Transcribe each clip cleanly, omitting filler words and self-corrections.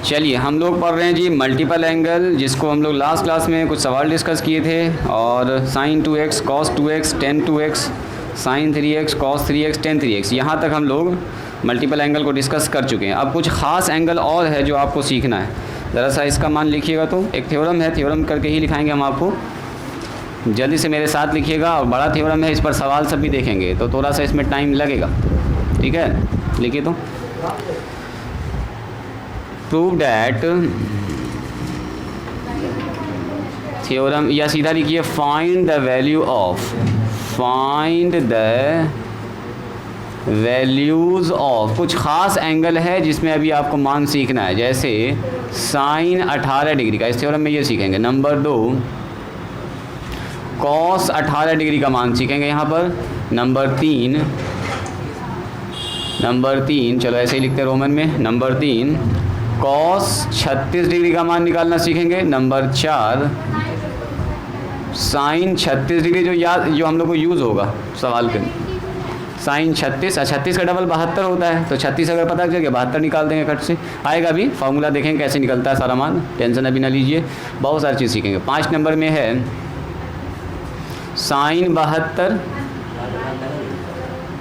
चलिए हम लोग पढ़ रहे हैं जी मल्टीपल एंगल, जिसको हम लोग लास्ट क्लास में कुछ सवाल डिस्कस किए थे। और sin 2x cos 2x tan 2x sin 3x cos 3x tan 3x, यहाँ तक हम लोग मल्टीपल एंगल को डिस्कस कर चुके हैं। अब कुछ ख़ास एंगल और है जो आपको सीखना है। ज़रा सा इसका मान लिखिएगा। तो एक थ्योरम है, थ्योरम करके ही लिखाएंगे हम आपको। जल्दी से मेरे साथ लिखिएगा। और बड़ा थ्योरम है, इस पर सवाल सब भी देखेंगे तो थोड़ा सा इसमें टाइम लगेगा। ठीक है, लिखिए। तो प्रूव डैट थ्योरम, या सीधा लिखिए find the value of, find the values of. कुछ ख़ास एंगल है जिसमें अभी आपको मान सीखना है, जैसे साइन 18 डिग्री का, इस थ्योरम में ये सीखेंगे। नंबर 2 कॉस 18 डिग्री का मान सीखेंगे यहाँ पर। नंबर 3 चलो ऐसे ही लिखते हैं रोमन में। नंबर 3 कॉस 36 डिग्री का मान निकालना सीखेंगे। नंबर 4 साइन 36 डिग्री, जो हम लोग को यूज़ होगा सवाल के। साइन 36 का डबल 72 होता है, तो 36 अगर पता चल गया 72 निकाल देंगे कट से। आएगा भी फार्मूला, देखेंगे कैसे निकलता है सारा मान, टेंशन अभी ना लीजिए, बहुत सारी चीज़ सीखेंगे। 5 नंबर में है साइन 72।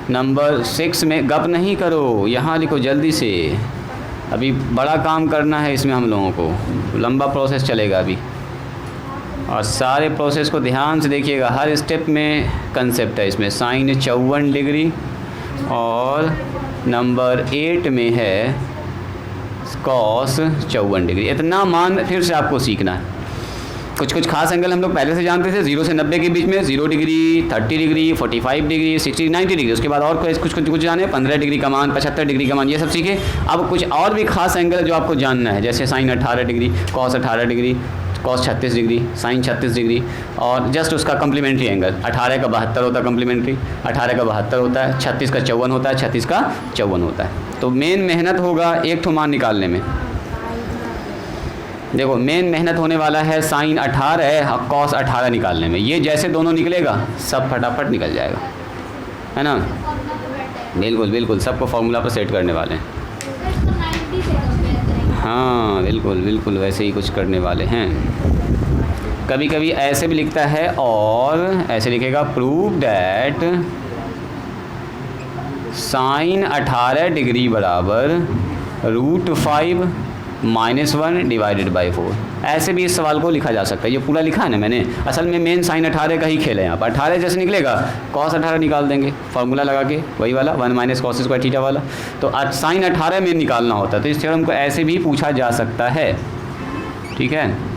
नंबर 6 में, गप नहीं करो, यहाँ लिखो जल्दी से, अभी बड़ा काम करना है इसमें हम लोगों को, लंबा प्रोसेस चलेगा अभी। और सारे प्रोसेस को ध्यान से देखिएगा, हर स्टेप में कंसेप्ट है इसमें। साइन 54 डिग्री, और नंबर 8 में है कॉस 54 डिग्री। इतना मान फिर से आपको सीखना है। कुछ खास एंगल हम लोग पहले से जानते थे, 0 से 90 के बीच में, 0 डिग्री, 30 डिग्री, 45 डिग्री, 60, 90 डिग्री। उसके बाद और कुछ जाने, 15 डिग्री का मान, 75 डिग्री का मान, ये सब सीखे। अब कुछ और भी खास एंगल जो आपको जानना है, जैसे sine 18 degree, cos 18 degree, cos 36 degree, sine 36 degree, और जस्ट उसका कम्प्लीमेंट्री एंगल। 18 का 72 होता है कम्प्लीमेंट्री, 18 का 72 होता है, 36 का 54 होता है, 36 का 54 होता है। तो मेन मेहनत होगा एक ठो मान निकालने में। देखो मेन मेहनत होने वाला है साइन 18 और कॉस 18 निकालने में। ये जैसे दोनों निकलेगा सब फटाफट निकल जाएगा, है ना। बिल्कुल सबको फॉर्मूला पर सेट करने वाले हैं। हाँ बिल्कुल वैसे ही कुछ करने वाले हैं। कभी कभी ऐसे भी लिखता है, और ऐसे लिखेगा प्रूव डैट साइन 18 डिग्री बराबर √5 -1 डिवाइडेड बाई 4। ऐसे भी इस सवाल को लिखा जा सकता है। ये पूरा लिखा है ना मैंने, असल में मेन साइन 18 का ही खेल है यहाँ पर। 18 जैसे निकलेगा कॉस 18 निकाल देंगे, फार्मूला लगा के, वही वाला 1 - cos स्क्वायर थीटा वाला। तो साइन 18 में निकालना होता है, तो इस थ्योरम को ऐसे भी पूछा जा सकता है। ठीक है,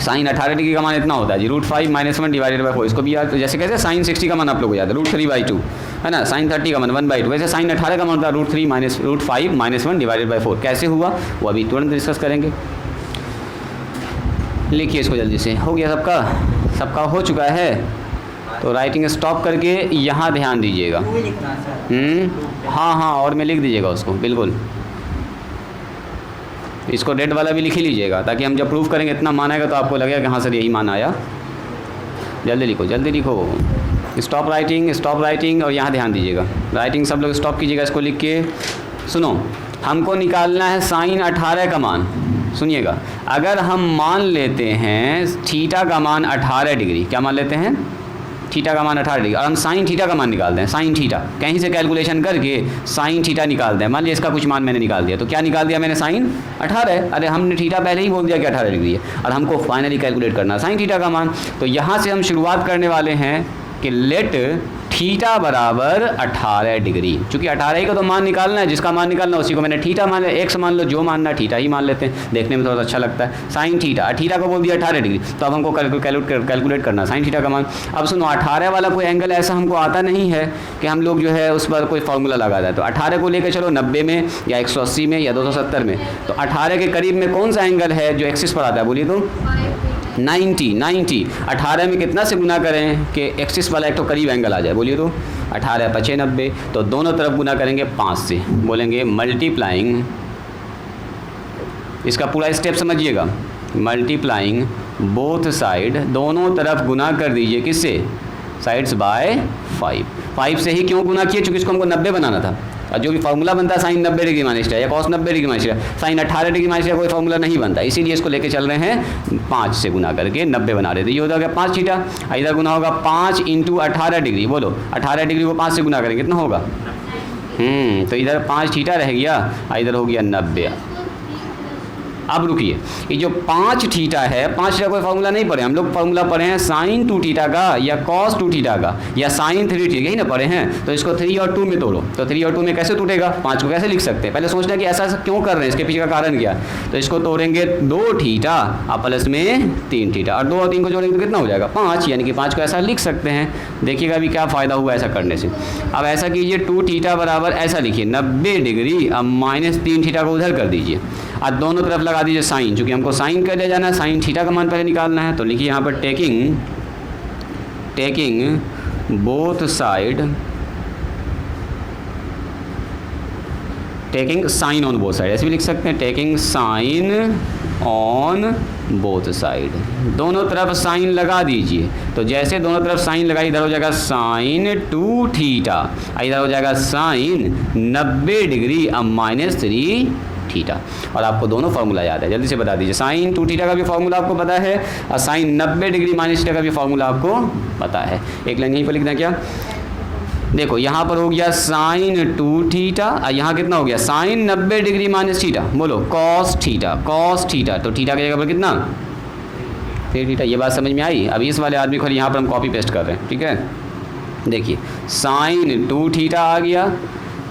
साइन 18 डिग्री का मान इतना होता है जी, √5 -1 डिवाइडेड बाई 4। इसको भी याद, जैसे कैसे साइन 60 का मान आप लोग को याद है, √3/2, है ना। साइन 30 का मान 1/2, वैसे साइन 18 का मान होता है √5 -1 डिवाइडेड बाई 4। कैसे हुआ वो अभी तुरंत डिस्कस करेंगे। लिखिए इसको जल्दी से। हो गया सबका हो चुका है, तो राइटिंग स्टॉप करके यहाँ ध्यान दीजिएगा। हाँ, और में लिख दीजिएगा उसको, बिल्कुल। इसको रेड वाला भी लिख ही लीजिएगा, ताकि हम जब प्रूफ करेंगे इतना मान आएगा तो आपको लगेगा कि हाँ सर यही मान आया। जल्दी लिखो। स्टॉप राइटिंग, और यहाँ ध्यान दीजिएगा। राइटिंग सब लोग स्टॉप कीजिएगा, इसको लिख के सुनो। हमको निकालना है साइन 18 का मान। सुनिएगा, अगर हम मान लेते हैं थीटा का मान 18 डिग्री, क्या मान लेते हैं? थीटा का मान 18 डिग्री, और हम साइन थीटा का मान निकालते हैं। साइन थीटा कहीं से कैलकुलेशन करके साइन थीटा निकालते हैं। मान लीजिए इसका कुछ मान मैंने निकाल दिया, तो क्या निकाल दिया मैंने? साइन 18। अरे हमने थीटा पहले ही बोल दिया कि 18 डिग्री है, और हमको फाइनली कैलकुलेट करना है साइन थीटा का मान। तो यहाँ से हम शुरुआत करने वाले हैं कि लेट थीटा बराबर 18 डिग्री। चूँकि 18 ही का तो मान निकालना है, जिसका मान निकालना है उसी को मैंने थीटा मान लिया। एक्स मान लो, जो मानना थीटा ही मान लेते हैं, देखने में थोड़ा अच्छा लगता है। साइन थीटा को बोल दिया 18 डिग्री, तो अब हमको कैलकुलेट करना साइन थीटा का मान। अब सुनो, 18 वाला कोई एंगल ऐसा हमको आता नहीं है कि हम लोग जो है उस पर कोई फार्मूला लगा दें। तो 18 को लेकर चलो 90 में या 180 में या 270 में, तो 18 के करीब में कौन सा एंगल है जो एक्सिस पर आता है? बोलिए तो 90। 18 में कितना से गुना करें कि एक्सिस वाला एक तो करीब एंगल आ जाए? बोलिए तो 18 × 5 = 90, तो दोनों तरफ गुना करेंगे 5 से। बोलेंगे मल्टीप्लाइंग, इसका पूरा स्टेप समझिएगा, मल्टीप्लाइंग बोथ साइड, दोनों तरफ गुना कर दीजिए किससे? Sides by 5। 5 से ही क्यों गुना किए? चूँकि इसको हमको 90 बनाना था, और जो भी फार्मूला बनता है साइन 90 डिग्री माइनस थीटा या cos 90 degree minus theta, sine 18 degree minus theta कोई फार्मूला नहीं बनता, इसीलिए इसको लेके चल रहे हैं 5 से गुना करके 90 बना रहे थे। ये हो गया 5 थीटा, इधर गुना होगा 5 इंटू 18 डिग्री, बोलो 18 डिग्री को 5 से गुना करेंगे कितना होगा? तो इधर 5 थीटा रह गया, इधर हो गया 90। अब रुकिए, ये जो 5 थीटा है, 5 थीटा कोई फार्मूला नहीं पढ़े हम लोग, फार्मूला पढ़े हैं साइन 2 थीटा का या कॉस 2 थीटा का या साइन 3 थीटा, यही ना पढ़े हैं। तो इसको 3 और 2 में तोड़ो, तो 3 और 2 में कैसे टूटेगा? 5 को कैसे लिख सकते हैं? पहले सोचना कि ऐसा क्यों कर रहे हैं, इसके पीछे का कारण क्या। तो इसको तोड़ेंगे 2 थीटा और प्लस में 3 थीटा, और 2 और 3 को जोड़ेंगे तो कितना हो जाएगा? 5, यानी कि 5 को ऐसा लिख सकते हैं। देखिएगा अभी क्या फ़ायदा हुआ ऐसा करने से। अब ऐसा कीजिए 2 थीटा बराबर ऐसा लिखिए 90 डिग्री, अब माइनस 3 थीटा को उधर कर दीजिए और दोनों तरफ लगा दीजिए साइन, क्योंकि हमको साइन कर ले जाना है, साइन थीटा का मान पहले निकालना है। तो लिखिए यहाँ पर taking both side, taking sign on both side, ऐसे भी लिख सकते हैं, taking sign on both side, दोनों तरफ साइन लगा दीजिए। तो जैसे दोनों तरफ साइन लगाई, इधर हो जाएगा साइन 2 थीटा, इधर हो जाएगा साइन 90 डिग्री अब माइनस 3 थीटा। और आपको दोनों फार्मूला याद है, जल्दी से बता दीजिए। साइन 2 थीटा का भी फार्मूला आपको पता है और साइन 90 डिग्री माइनस थीटा का भी फार्मूला आपको पता है। एक लाइन यहीं पर लिखना क्या, देखो यहाँ पर हो गया साइन 2 थीटा और यहाँ कितना हो गया? साइन 90 डिग्री माइनस थीटा, बोलो कॉस थीटा, तो थीटा की जगह पर कितना? 3 थीटा। ये बात समझ में आई? अब इस वाले आदमी को यहाँ पर हम कॉपी पेस्ट कर रहे हैं, ठीक है। देखिए साइन 2 थीटा आ गया,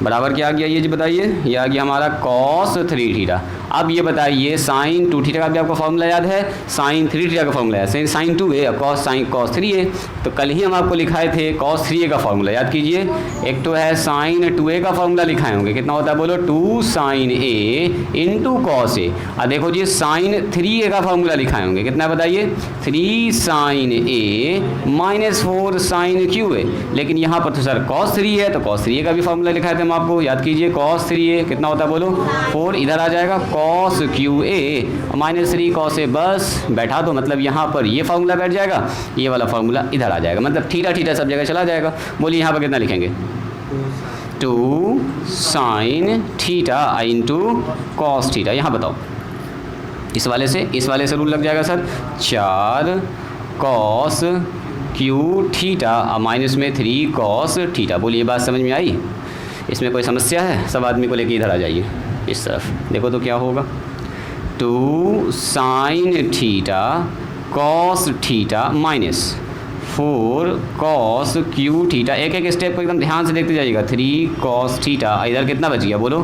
बराबर क्या आ गया ये जी बताइए? ये आ गया हमारा कॉस 3 थीटा। अब ये बताइए साइन 2 थीटा का भी आपको फार्मूला याद है, साइन 3 थीटा का फार्मूला है, साइन 2a और कॉस 3a। तो कल ही हम आपको लिखाए थे कॉस 3a का फार्मूला, याद कीजिए। एक तो है साइन 2a का फार्मूला लिखाए होंगे, कितना होता है बोलो? 2 sine a into cos a। और देखो जी साइन 3a का फार्मूला लिखाए होंगे, कितना बताइए? 3 sine a minus 4 sine QA। लेकिन यहाँ पर तो सर कॉस 3 है, तो कॉस 3a का भी फार्मूला लिखाए थे हम आपको, याद कीजिए। कॉस 3a कितना होता है बोलो? 4, इधर आ जाएगा cos QA minus 3 cos a, बस बैठा दो। मतलब यहाँ पर ये फार्मूला बैठ जाएगा, ये वाला फार्मूला इधर आ जाएगा, मतलब थीटा थीटा सब जगह चला जाएगा। बोलिए यहाँ पर कितना लिखेंगे? 2 sine theta into cos theta. यहाँ बताओ इस वाले से रूल लग जाएगा सर, 4 कॉस Q थीटा और माइनस में 3 कॉस थीटा। बोलिए बात समझ में आई? इसमें कोई समस्या है? सब आदमी को लेके इधर आ जाइए इस तरफ, देखो तो क्या होगा। 2 sine theta cos theta minus 4 cos Q theta. एक एक स्टेप को एकदम ध्यान से देखते जाइएगा। 3 कॉस थीटा, इधर कितना बच गया बोलो?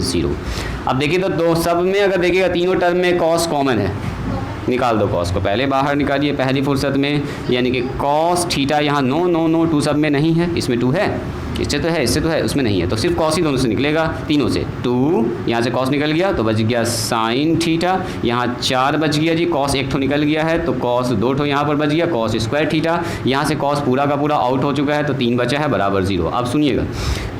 0। अब देखिए तो दो सब में अगर देखिएगा तीनों टर्म में कॉस कॉमन है, निकाल दो कॉस को, पहले बाहर निकालिए पहली फुर्सत में, यानी कि कॉस थीटा यहाँ नो 2 सब में नहीं है, इसमें 2 है, इससे तो है, इससे तो है, उसमें नहीं है, तो सिर्फ कॉस ही दोनों से निकलेगा, तीनों से। 2 यहाँ से कॉस निकल गया तो बच गया साइन थीटा, यहाँ 4 बच गया जी, कॉस 1 ठो निकल गया है तो कॉस 2 ठो यहाँ पर बच गया, कॉस स्क्वायर थीटा। यहाँ से कॉस पूरा का पूरा आउट हो चुका है तो 3 बचा है बराबर 0। अब सुनिएगा,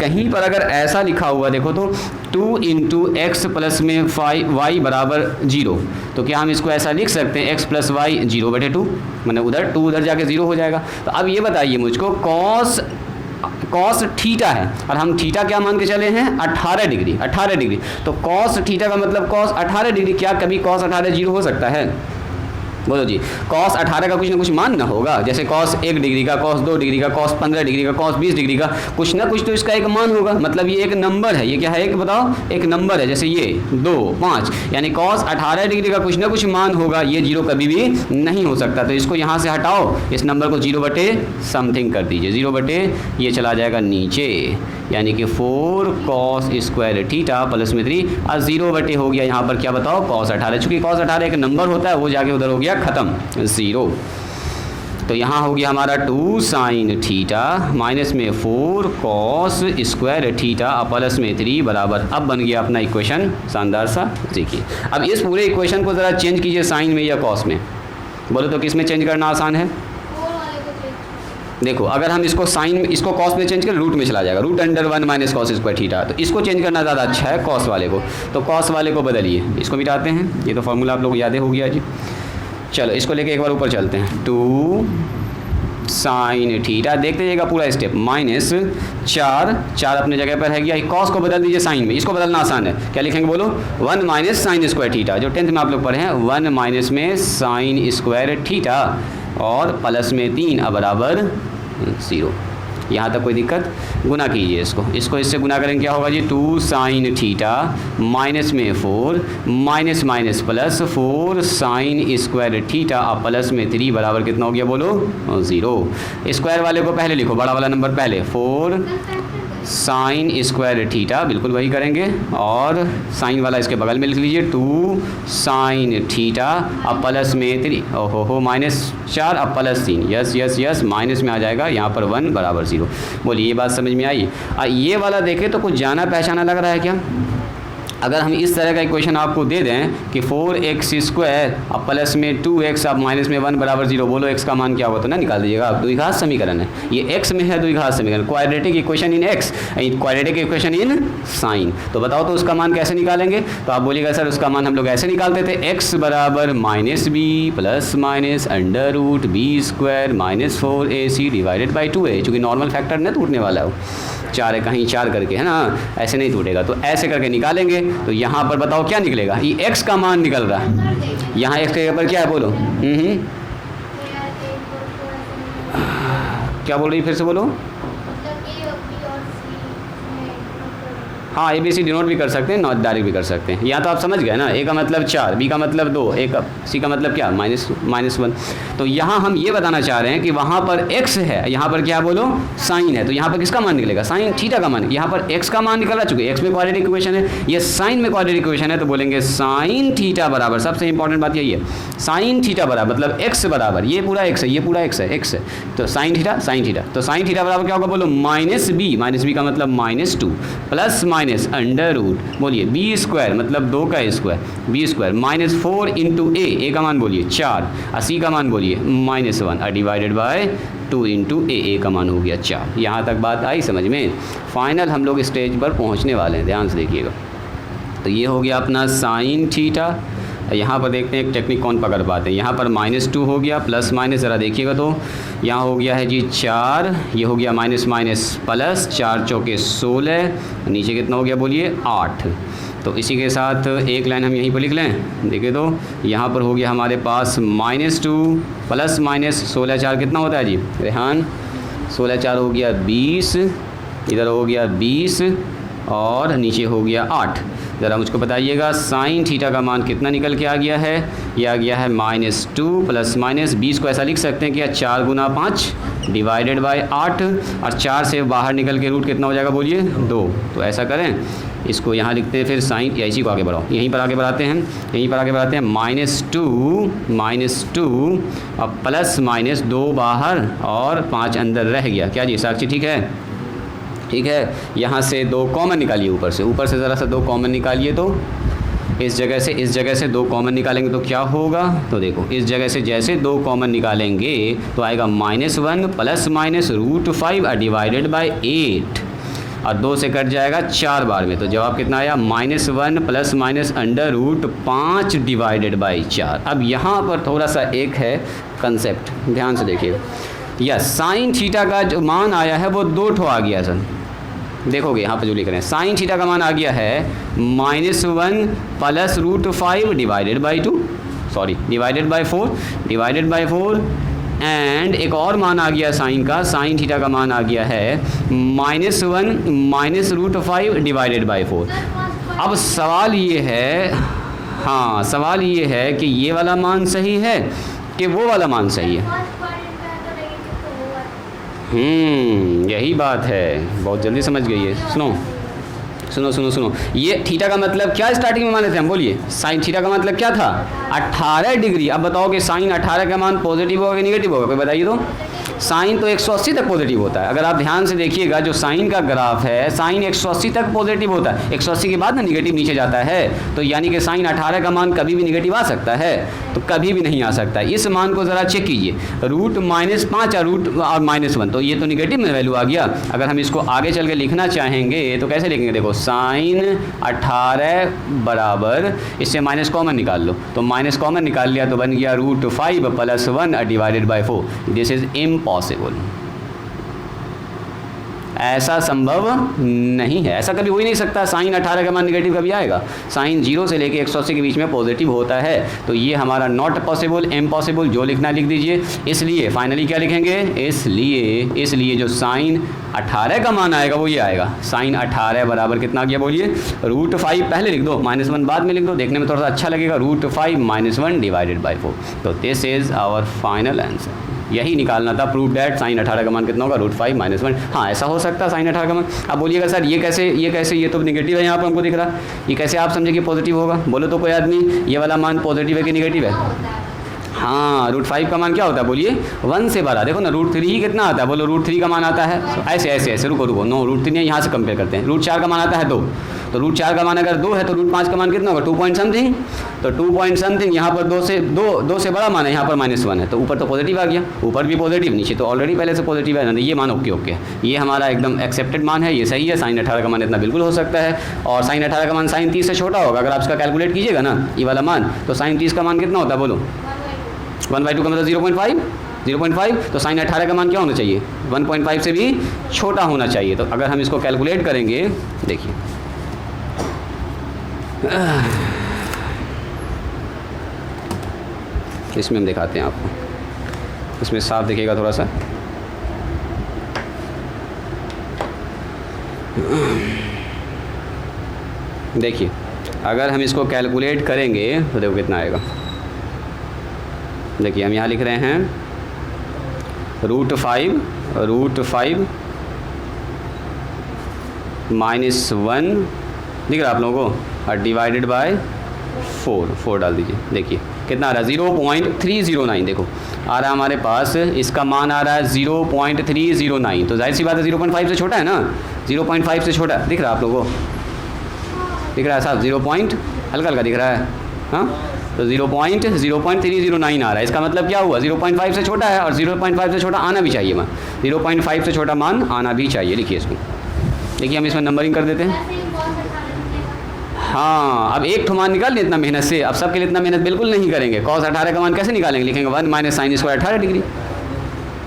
कहीं पर अगर ऐसा लिखा हुआ देखो तो 2 इंटू एक्स प्लस में वाई बराबर 0, तो क्या हम इसको ऐसा लिख सकते हैं x प्लस वाई 0/2, मैंने उधर 2 उधर जाके 0 हो जाएगा। तो अब ये बताइए मुझको, कॉस थीटा है और हम थीटा क्या मान के चले हैं? 18 डिग्री। तो कॉस थीटा का मतलब कॉस 18 डिग्री, क्या कभी कॉस 18 0 हो सकता है? बोलो जी, कॉस 18 का कुछ ना कुछ मान ना होगा, जैसे कॉस 1 डिग्री का, कॉस 2 डिग्री का, कॉस 15 डिग्री का, कॉस 20 डिग्री का, कुछ ना कुछ तो इसका एक मान होगा। मतलब ये एक नंबर है, ये क्या है एक बताओ? एक नंबर है, जैसे ये 2 5, यानी कॉस 18 डिग्री का कुछ ना कुछ मान होगा, ये 0 कभी भी नहीं हो सकता। तो इसको यहाँ से हटाओ, इस नंबर को 0/समथिंग कर दीजिए, 0/ ये चला जाएगा नीचे, यानी कि 4 कॉस स्क्वायर थीटा प्लस में 3 और 0/ हो गया यहाँ पर क्या बताओ? कॉस 18। चूँकि कॉस 18 एक नंबर होता है, वो जाके उधर हो गया ख़त्म 0। तो यहाँ हो गया हमारा 2 साइन थीटा माइनस में 4 कॉस स्क्वायर थीटा प्लस में 3 बराबर, अब बन गया अपना इक्वेशन शानदार सा। देखिए अब इस पूरे इक्वेशन को ज़रा चेंज कीजिए साइन में या कॉस में, बोलो तो किस में चेंज करना आसान है? देखो अगर हम इसको साइन, इसको कॉस में चेंज करें, रूट में चला जाएगा, √1 माइनस कॉस स्क्वायर थीटा। तो इसको चेंज करना ज़्यादा अच्छा है कॉस वाले को, तो कॉस वाले को बदलिए, इसको मिटाते हैं, ये तो फार्मूला आप लोग याद हो गया जी। चलो इसको लेके एक बार ऊपर चलते हैं, 2 साइन थीटा, देखते जाइएगा पूरा स्टेप, माइनस 4 अपने जगह पर है गया, कॉस को बदल दीजिए साइन में, इसको बदलना आसान है, क्या लिखेंगे बोलो, 1 माइनस साइन स्क्वायर थीटा, जो 10th में आप लोग पढ़े हैं, 1 माइनस में साइन स्क्वायर थीटा और प्लस में 3 अब बराबर 0। यहाँ तक कोई दिक्कत? गुना कीजिए इसको इससे गुना करेंगे क्या होगा जी, 2 साइन थीटा माइनस में 4 minus minus plus 4 sine square theta और प्लस में 3 बराबर कितना हो गया बोलो, 0। स्क्वायर वाले को पहले लिखो, बड़ा वाला नंबर पहले, 4 साइन स्क्वायर थीटा, बिल्कुल वही करेंगे, और साइन वाला इसके बगल में लिख लीजिए 2 साइन थीटा अब प्लस में 3, ओहो माइनस 4 अब plus 3, yes yes yes, minus में आ जाएगा यहाँ पर 1 बराबर 0। बोलिए ये बात समझ में आई? ये वाला देखें तो कुछ जाना पहचाना लग रहा है क्या? अगर हम इस तरह का इक्वेशन आपको दे दें कि 4x स्क्वायर अब प्लस में 2x अब माइनस में 1 बराबर 0, बोलो x का मान क्या होगा, तो ना निकाल दीजिएगा आप, द्विघात समीकरण है ये, x में है द्विघात समीकरण, quadratic equation in x, quadratic equation in sine, तो बताओ तो उसका मान कैसे निकालेंगे? तो आप बोलिएगा सर उसका मान हम लोग ऐसे निकालते थे, x बराबर minus b plus minus under root b square minus 4ac divided by 2a, चूँकि नॉर्मल फैक्टर न टूटने वाला हो, 4 है कहीं 4 करके, है ना, ऐसे नहीं टूटेगा, तो ऐसे करके निकालेंगे। तो यहाँ पर बताओ क्या निकलेगा, ये x का मान निकल रहा है, यहाँ x के जगह पर क्या है बोलो, क्या बोल रही फिर से बोलो, हाँ ए बी सी डिनोट भी कर सकते हैं, नॉट डायरेक्ट भी कर सकते हैं, यहाँ तो आप समझ गए ना, ए का मतलब 4, बी का मतलब 2, सी का मतलब क्या -1। तो यहाँ हम ये बताना चाह रहे हैं कि वहाँ पर x है, यहाँ पर क्या बोलो साइन है, तो यहाँ पर किसका मान निकलेगा, साइन थीटा का मान, यहाँ पर x का मान निकल रहा, चूँकि x में क्वाड्रेटिक इक्वेशन है, ये साइन में क्वाड्रेटिक इक्वेशन है, तो बोलेंगे साइन थीटा बराबर, सबसे इंपॉर्टेंट बात यही है, साइन थीटा बराबर मतलब x बराबर, ये पूरा x है, ये पूरा x है, तो साइन थीटा, तो साइन थीटा बराबर क्या होगा बोलो, माइनस बी का मतलब -2 प्लस माइनस अंडर रूट, बोलिए बी स्क्वायर मतलब 2 का square, B square minus 4 into A का मान बोलिए 4 और सी का मान बोलिए -1 डिवाइडेड बाय 2 इंटू ए का मान हो गया 4। यहाँ तक बात आई समझ में? फाइनल हम लोग स्टेज पर पहुँचने वाले हैं, ध्यान से देखिएगा। तो ये हो गया अपना साइन थीटा, यहाँ पर देखते हैं एक टेक्निक कौन पकड़ पाते हैं, यहाँ पर -2 हो गया, प्लस माइनस ज़रा देखिएगा, तो यहाँ हो गया है जी 4, ये हो गया माइनस माइनस प्लस, 4 चौके 16, नीचे कितना हो गया बोलिए 8। तो इसी के साथ एक लाइन हम यहीं पर लिख लें, देखिए तो यहाँ पर हो गया हमारे पास -2 प्लस माइनस 16 4 कितना होता है जी रेहान, 16 4 हो गया 20, इधर हो गया 20 और नीचे हो गया 8। ज़रा मुझको बताइएगा साइन थीटा का मान कितना निकल के आ गया है, ये आ गया है -2 प्लस माइनस 20 को ऐसा लिख सकते हैं कि 4 गुना 5 डिवाइडेड बाय 8, और 4 से बाहर निकल के रूट कितना हो जाएगा बोलिए 2। तो ऐसा करें, इसको यहाँ लिखते हैं फिर साइन, या इसी को आगे बढ़ाओ, यहीं पर आगे बढ़ाते हैं, -2 और प्लस माइनस 2 बाहर और 5 अंदर रह गया, क्या जी साक्षी ठीक है? ठीक है, यहाँ से 2 कॉमन निकालिए, ऊपर से ज़रा सा 2 कॉमन निकालिए, तो इस जगह से 2 कॉमन निकालेंगे तो क्या होगा, तो देखो इस जगह से जैसे 2 कॉमन निकालेंगे तो आएगा -1 प्लस माइनस √5 डिवाइडेड बाय 8, और 2 से कट जाएगा 4 बार में, तो जवाब कितना आया -1 प्लस माइनस √5 डिवाइडेड बाई 4। अब यहाँ पर थोड़ा सा एक है कंसेप्ट, ध्यान से देखिए, यस साइन थीटा का जो मान आया है वो 2 ठो आ गया सर, देखोगे यहाँ पर जो लिख रहे हैं साइन थीटा का मान आ गया है -1 प्लस √5 डिवाइडेड बाई 4 एंड एक और मान आ गया साइन थीटा का मान आ गया है -1 माइनस √5 डिवाइडेड बाई 4। अब सवाल ये है, हाँ सवाल ये है कि ये वाला मान सही है कि वो वाला मान सही है, यही बात है, बहुत जल्दी समझ गई है। सुनो, ये थीटा का मतलब क्या स्टार्टिंग में माने थे हम, बोलिए साइन थीटा का मतलब क्या था 18 डिग्री। अब बताओ कि साइन 18 का मान पॉजिटिव होगा कि नेगेटिव होगा, कोई बताइए तो। साइन तो 180 तक पॉजिटिव होता है, अगर आप ध्यान से देखिएगा जो साइन का ग्राफ है, साइन 180 तक पॉजिटिव होता है, 180 के बाद ना नेगेटिव नीचे जाता है, तो यानी कि साइन 18 का मान कभी भी नेगेटिव आ सकता है, तो कभी भी नहीं आ सकता। इस मान को ज़रा चेक कीजिए, √-5 और -1, तो ये तो नेगेटिव में वैल्यू आ गया। अगर हम इसको आगे चल के लिखना चाहेंगे तो कैसे लिखेंगे, देखो साइन 18 बराबर, इससे माइनस कॉमन निकाल लो, तो माइनस कॉमन निकाल लिया तो बन गया √5 + 1 divided by 4। This is impossible. ऐसा संभव नहीं है, ऐसा कभी हो ही नहीं सकता। साइन 18 का मान नेगेटिव कभी आएगा? साइन 0 से लेके 180 के बीच में पॉजिटिव होता है, तो ये हमारा नॉट पॉसिबल, इम्पॉसिबल, जो लिखना लिख दीजिए। इसलिए फाइनली क्या लिखेंगे? इसलिए जो साइन 18 का मान आएगा वो ये आएगा। साइन 18 बराबर कितना गया बोलिए? √5 पहले लिख दो, -1 बाद में लिख दो, देखने में थोड़ा सा अच्छा लगेगा। √5 - 1 डिवाइडेड बाई 4। तो this is our final answer. यही निकालना था। प्रूव डैट साइन 18 का मान कितना होगा? √5 - 1। हाँ, ऐसा हो सकता है साइन 18 का मान। अब बोलिएगा सर ये कैसे, ये तो नेगेटिव है यहाँ पर हमको दिख रहा, ये कैसे आप समझे कि पॉजिटिव होगा? बोलो तो कोई आदमी, ये वाला मान पॉजिटिव है कि नेगेटिव है? हाँ, √5 का मान क्या होता है बोलिए? 1 से बड़ा। देखो ना, √3 ही कितना आता है? बोलो √3 का मान आता है ऐसे रुको नो, √3 नहीं, यहाँ से कंपेयर करते हैं। √4 का मान आता है 2, तो √4 का मान अगर 2 है तो √5 का मान कितना होगा? 2 पॉइंट समथिंग। तो 2 पॉइंट समथिंग, यहाँ पर 2 से बड़ा मान है, यहाँ पर -1 है, तो ऊपर तो पॉजिटिव आ गया, ऊपर भी पॉजिटिव, नीचे तो ऑलरेडी पहले से पॉजिटिव है ना। ये मान ओके, ये हमारा एकदम एक्सेप्टेड मान है, ये सही है। साइन 18 का मान इतना बिल्कुल हो सकता है, और साइन 18 का मान साइन 30 से छोटा होगा। अगर आप इसका कैलकुलेट कीजिएगा ना ये वाला मान, तो साइन 30 का मान कितना होता है बोलो? 1/2 का मतलब 0.5, तो साइन 18 का मान क्या होना चाहिए? 1.5 से भी छोटा होना चाहिए। तो अगर हम इसको कैलकुलेट करेंगे, देखिए इसमें हम दिखाते हैं आपको, इसमें साफ दिखेगा थोड़ा सा। देखिए अगर हम इसको कैलकुलेट करेंगे तो देखो कितना आएगा। देखिए हम यहाँ लिख रहे हैं √5 -1 दिख रहा है आप लोगों को, और डिवाइडेड बाय 4 डाल दीजिए। देखिए कितना आ रहा है? 0.309। देखो आ रहा है हमारे पास, इसका मान आ रहा है 0.309, तो जाहिर सी बात है 0.5 से छोटा है ना, 0.5 से छोटा दिख रहा है आप लोगों को? दिख रहा है साहब? 0 हल्का दिख रहा है, हाँ, तो 0.309 आ रहा है। इसका मतलब क्या हुआ? 0.5 से छोटा है, और 0.5 से छोटा आना भी चाहिए मान, 0.5 से छोटा मान आना भी चाहिए। लिखिए इसको, देखिए हम इसमें नंबरिंग कर देते हैं। हाँ, अब एक मान निकाल लें इतना मेहनत से। अब सबके लिए इतना मेहनत बिल्कुल नहीं करेंगे। cos 18 का मान कैसे निकालेंगे? लिखेंगे 1 - sin² 18 डिग्री,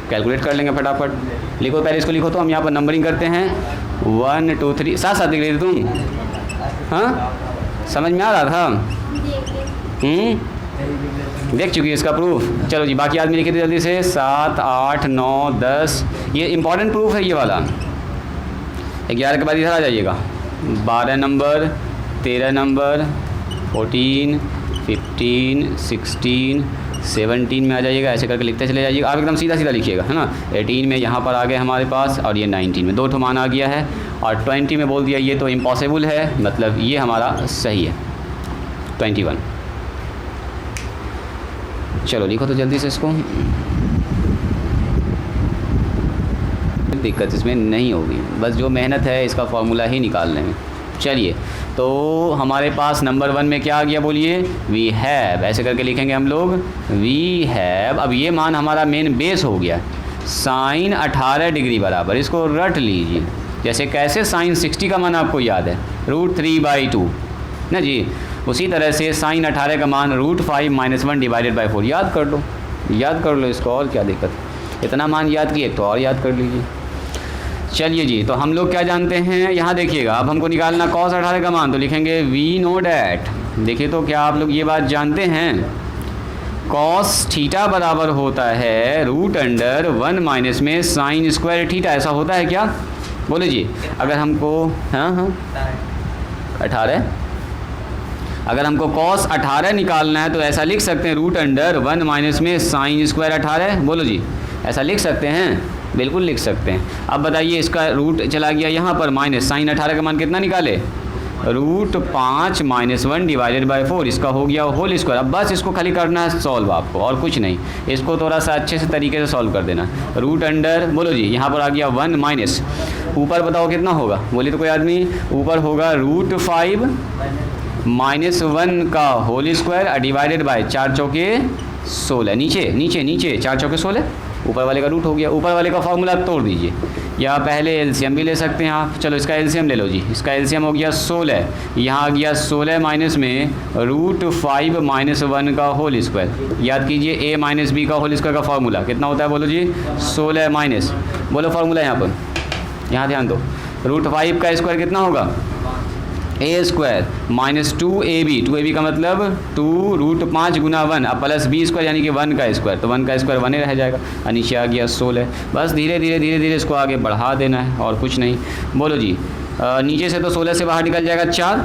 कैलकुलेट कर लेंगे फटाफट। लिखो पहले इसको, लिखो तो हम यहाँ पर नंबरिंग करते हैं 1 2 3, साथ लिख रहे थे तुम? हाँ, समझ में आ रहा था? देख चुकी है इसका प्रूफ। चलो जी, बाकी आदमी लिखे थे जल्दी से। 7 8 9 10, ये इंपॉर्टेंट प्रूफ है ये वाला। 11 के बाद इधर आ जाइएगा, 12 नंबर, 13 नंबर, 14 15 16 17 में आ जाइएगा। ऐसे करके लिखते चले जाइएगा। आप एकदम सीधा लिखिएगा, है ना। 18 में यहाँ पर आ गए हमारे पास, और ये 19 में 2 मान आ गया है, और 20 में बोल दिया ये तो इम्पॉसिबल है, मतलब ये हमारा सही है 21। चलो लिखो तो जल्दी से इसको, दिक्कत इसमें नहीं होगी, बस जो मेहनत है इसका फॉर्मूला ही निकालने में। चलिए, तो हमारे पास नंबर 1 में क्या आ गया बोलिए? We have. ऐसे करके लिखेंगे हम लोग, वी हैव। अब ये मान हमारा मेन बेस हो गया, साइन 18 डिग्री बराबर, इसको रट लीजिए। जैसे कैसे साइन 60 का मान आपको याद है, √3/2 ना जी, उसी तरह से साइन 18 का मान √5 - 1 डिवाइडेड बाई 4। याद कर लो इसको, और क्या दिक्कत। इतना मान याद किए तो और याद कर लीजिए। चलिए जी, तो हम लोग क्या जानते हैं यहाँ देखिएगा। अब हमको निकालना cos 18 का मान, तो लिखेंगे वी नो डैट। देखिए तो क्या आप लोग ये बात जानते हैं, cos थीटा बराबर होता है √1 में sin² थीटा। ऐसा होता है क्या? बोले जी। अगर हमको 18, अगर हमको cos 18 निकालना है तो ऐसा लिख सकते हैं √1 में sin² 18। बोलो जी, ऐसा लिख सकते हैं? बिल्कुल लिख सकते हैं। अब बताइए, इसका रूट चला गया यहाँ पर माइनस, साइन 18 का मान कितना निकाले? √5 - 1 डिवाइडेड बाई 4। इसका हो गया होल स्क्वायर। अब बस इसको खाली करना है सॉल्व आपको, और कुछ नहीं। इसको थोड़ा सा अच्छे से तरीके से सॉल्व कर देना। बोलो जी, यहाँ पर आ गया 1 माइनस, ऊपर बताओ कितना होगा? बोलिए तो कोई आदमी। ऊपर होगा √5 - 1 का होल स्क्वायर डिवाइडेड बाई 4 चौके 16। नीचे 4 चौके 16, ऊपर वाले का रूट हो गया। ऊपर वाले का फॉर्मूला तोड़ दीजिए, या पहले एलसीएम भी ले सकते हैं आप। चलो इसका एलसीएम ले लो जी। इसका एलसीएम हो गया 16, यहाँ आ गया 16 माइनस में √5 - 1 का होल स्क्वायर। याद कीजिए a माइनस बी का होल स्क्वायर का फार्मूला कितना होता है, बोलो जी 16 माइनस, बोलो फार्मूला यहाँ पर, यहाँ ध्यान दो। √5 का स्क्वायर कितना होगा, a square minus 2ab, 2ab का मतलब 2√5 गुना 1, अब प्लस b स्क्वायर यानी कि 1 का स्क्वायर, तो 1 का स्क्वायर 1 ही रह जाएगा और नीचे आ गया 16। बस धीरे धीरे इसको आगे बढ़ा देना है और कुछ नहीं। बोलो जी नीचे से तो 16 से बाहर निकल जाएगा 4,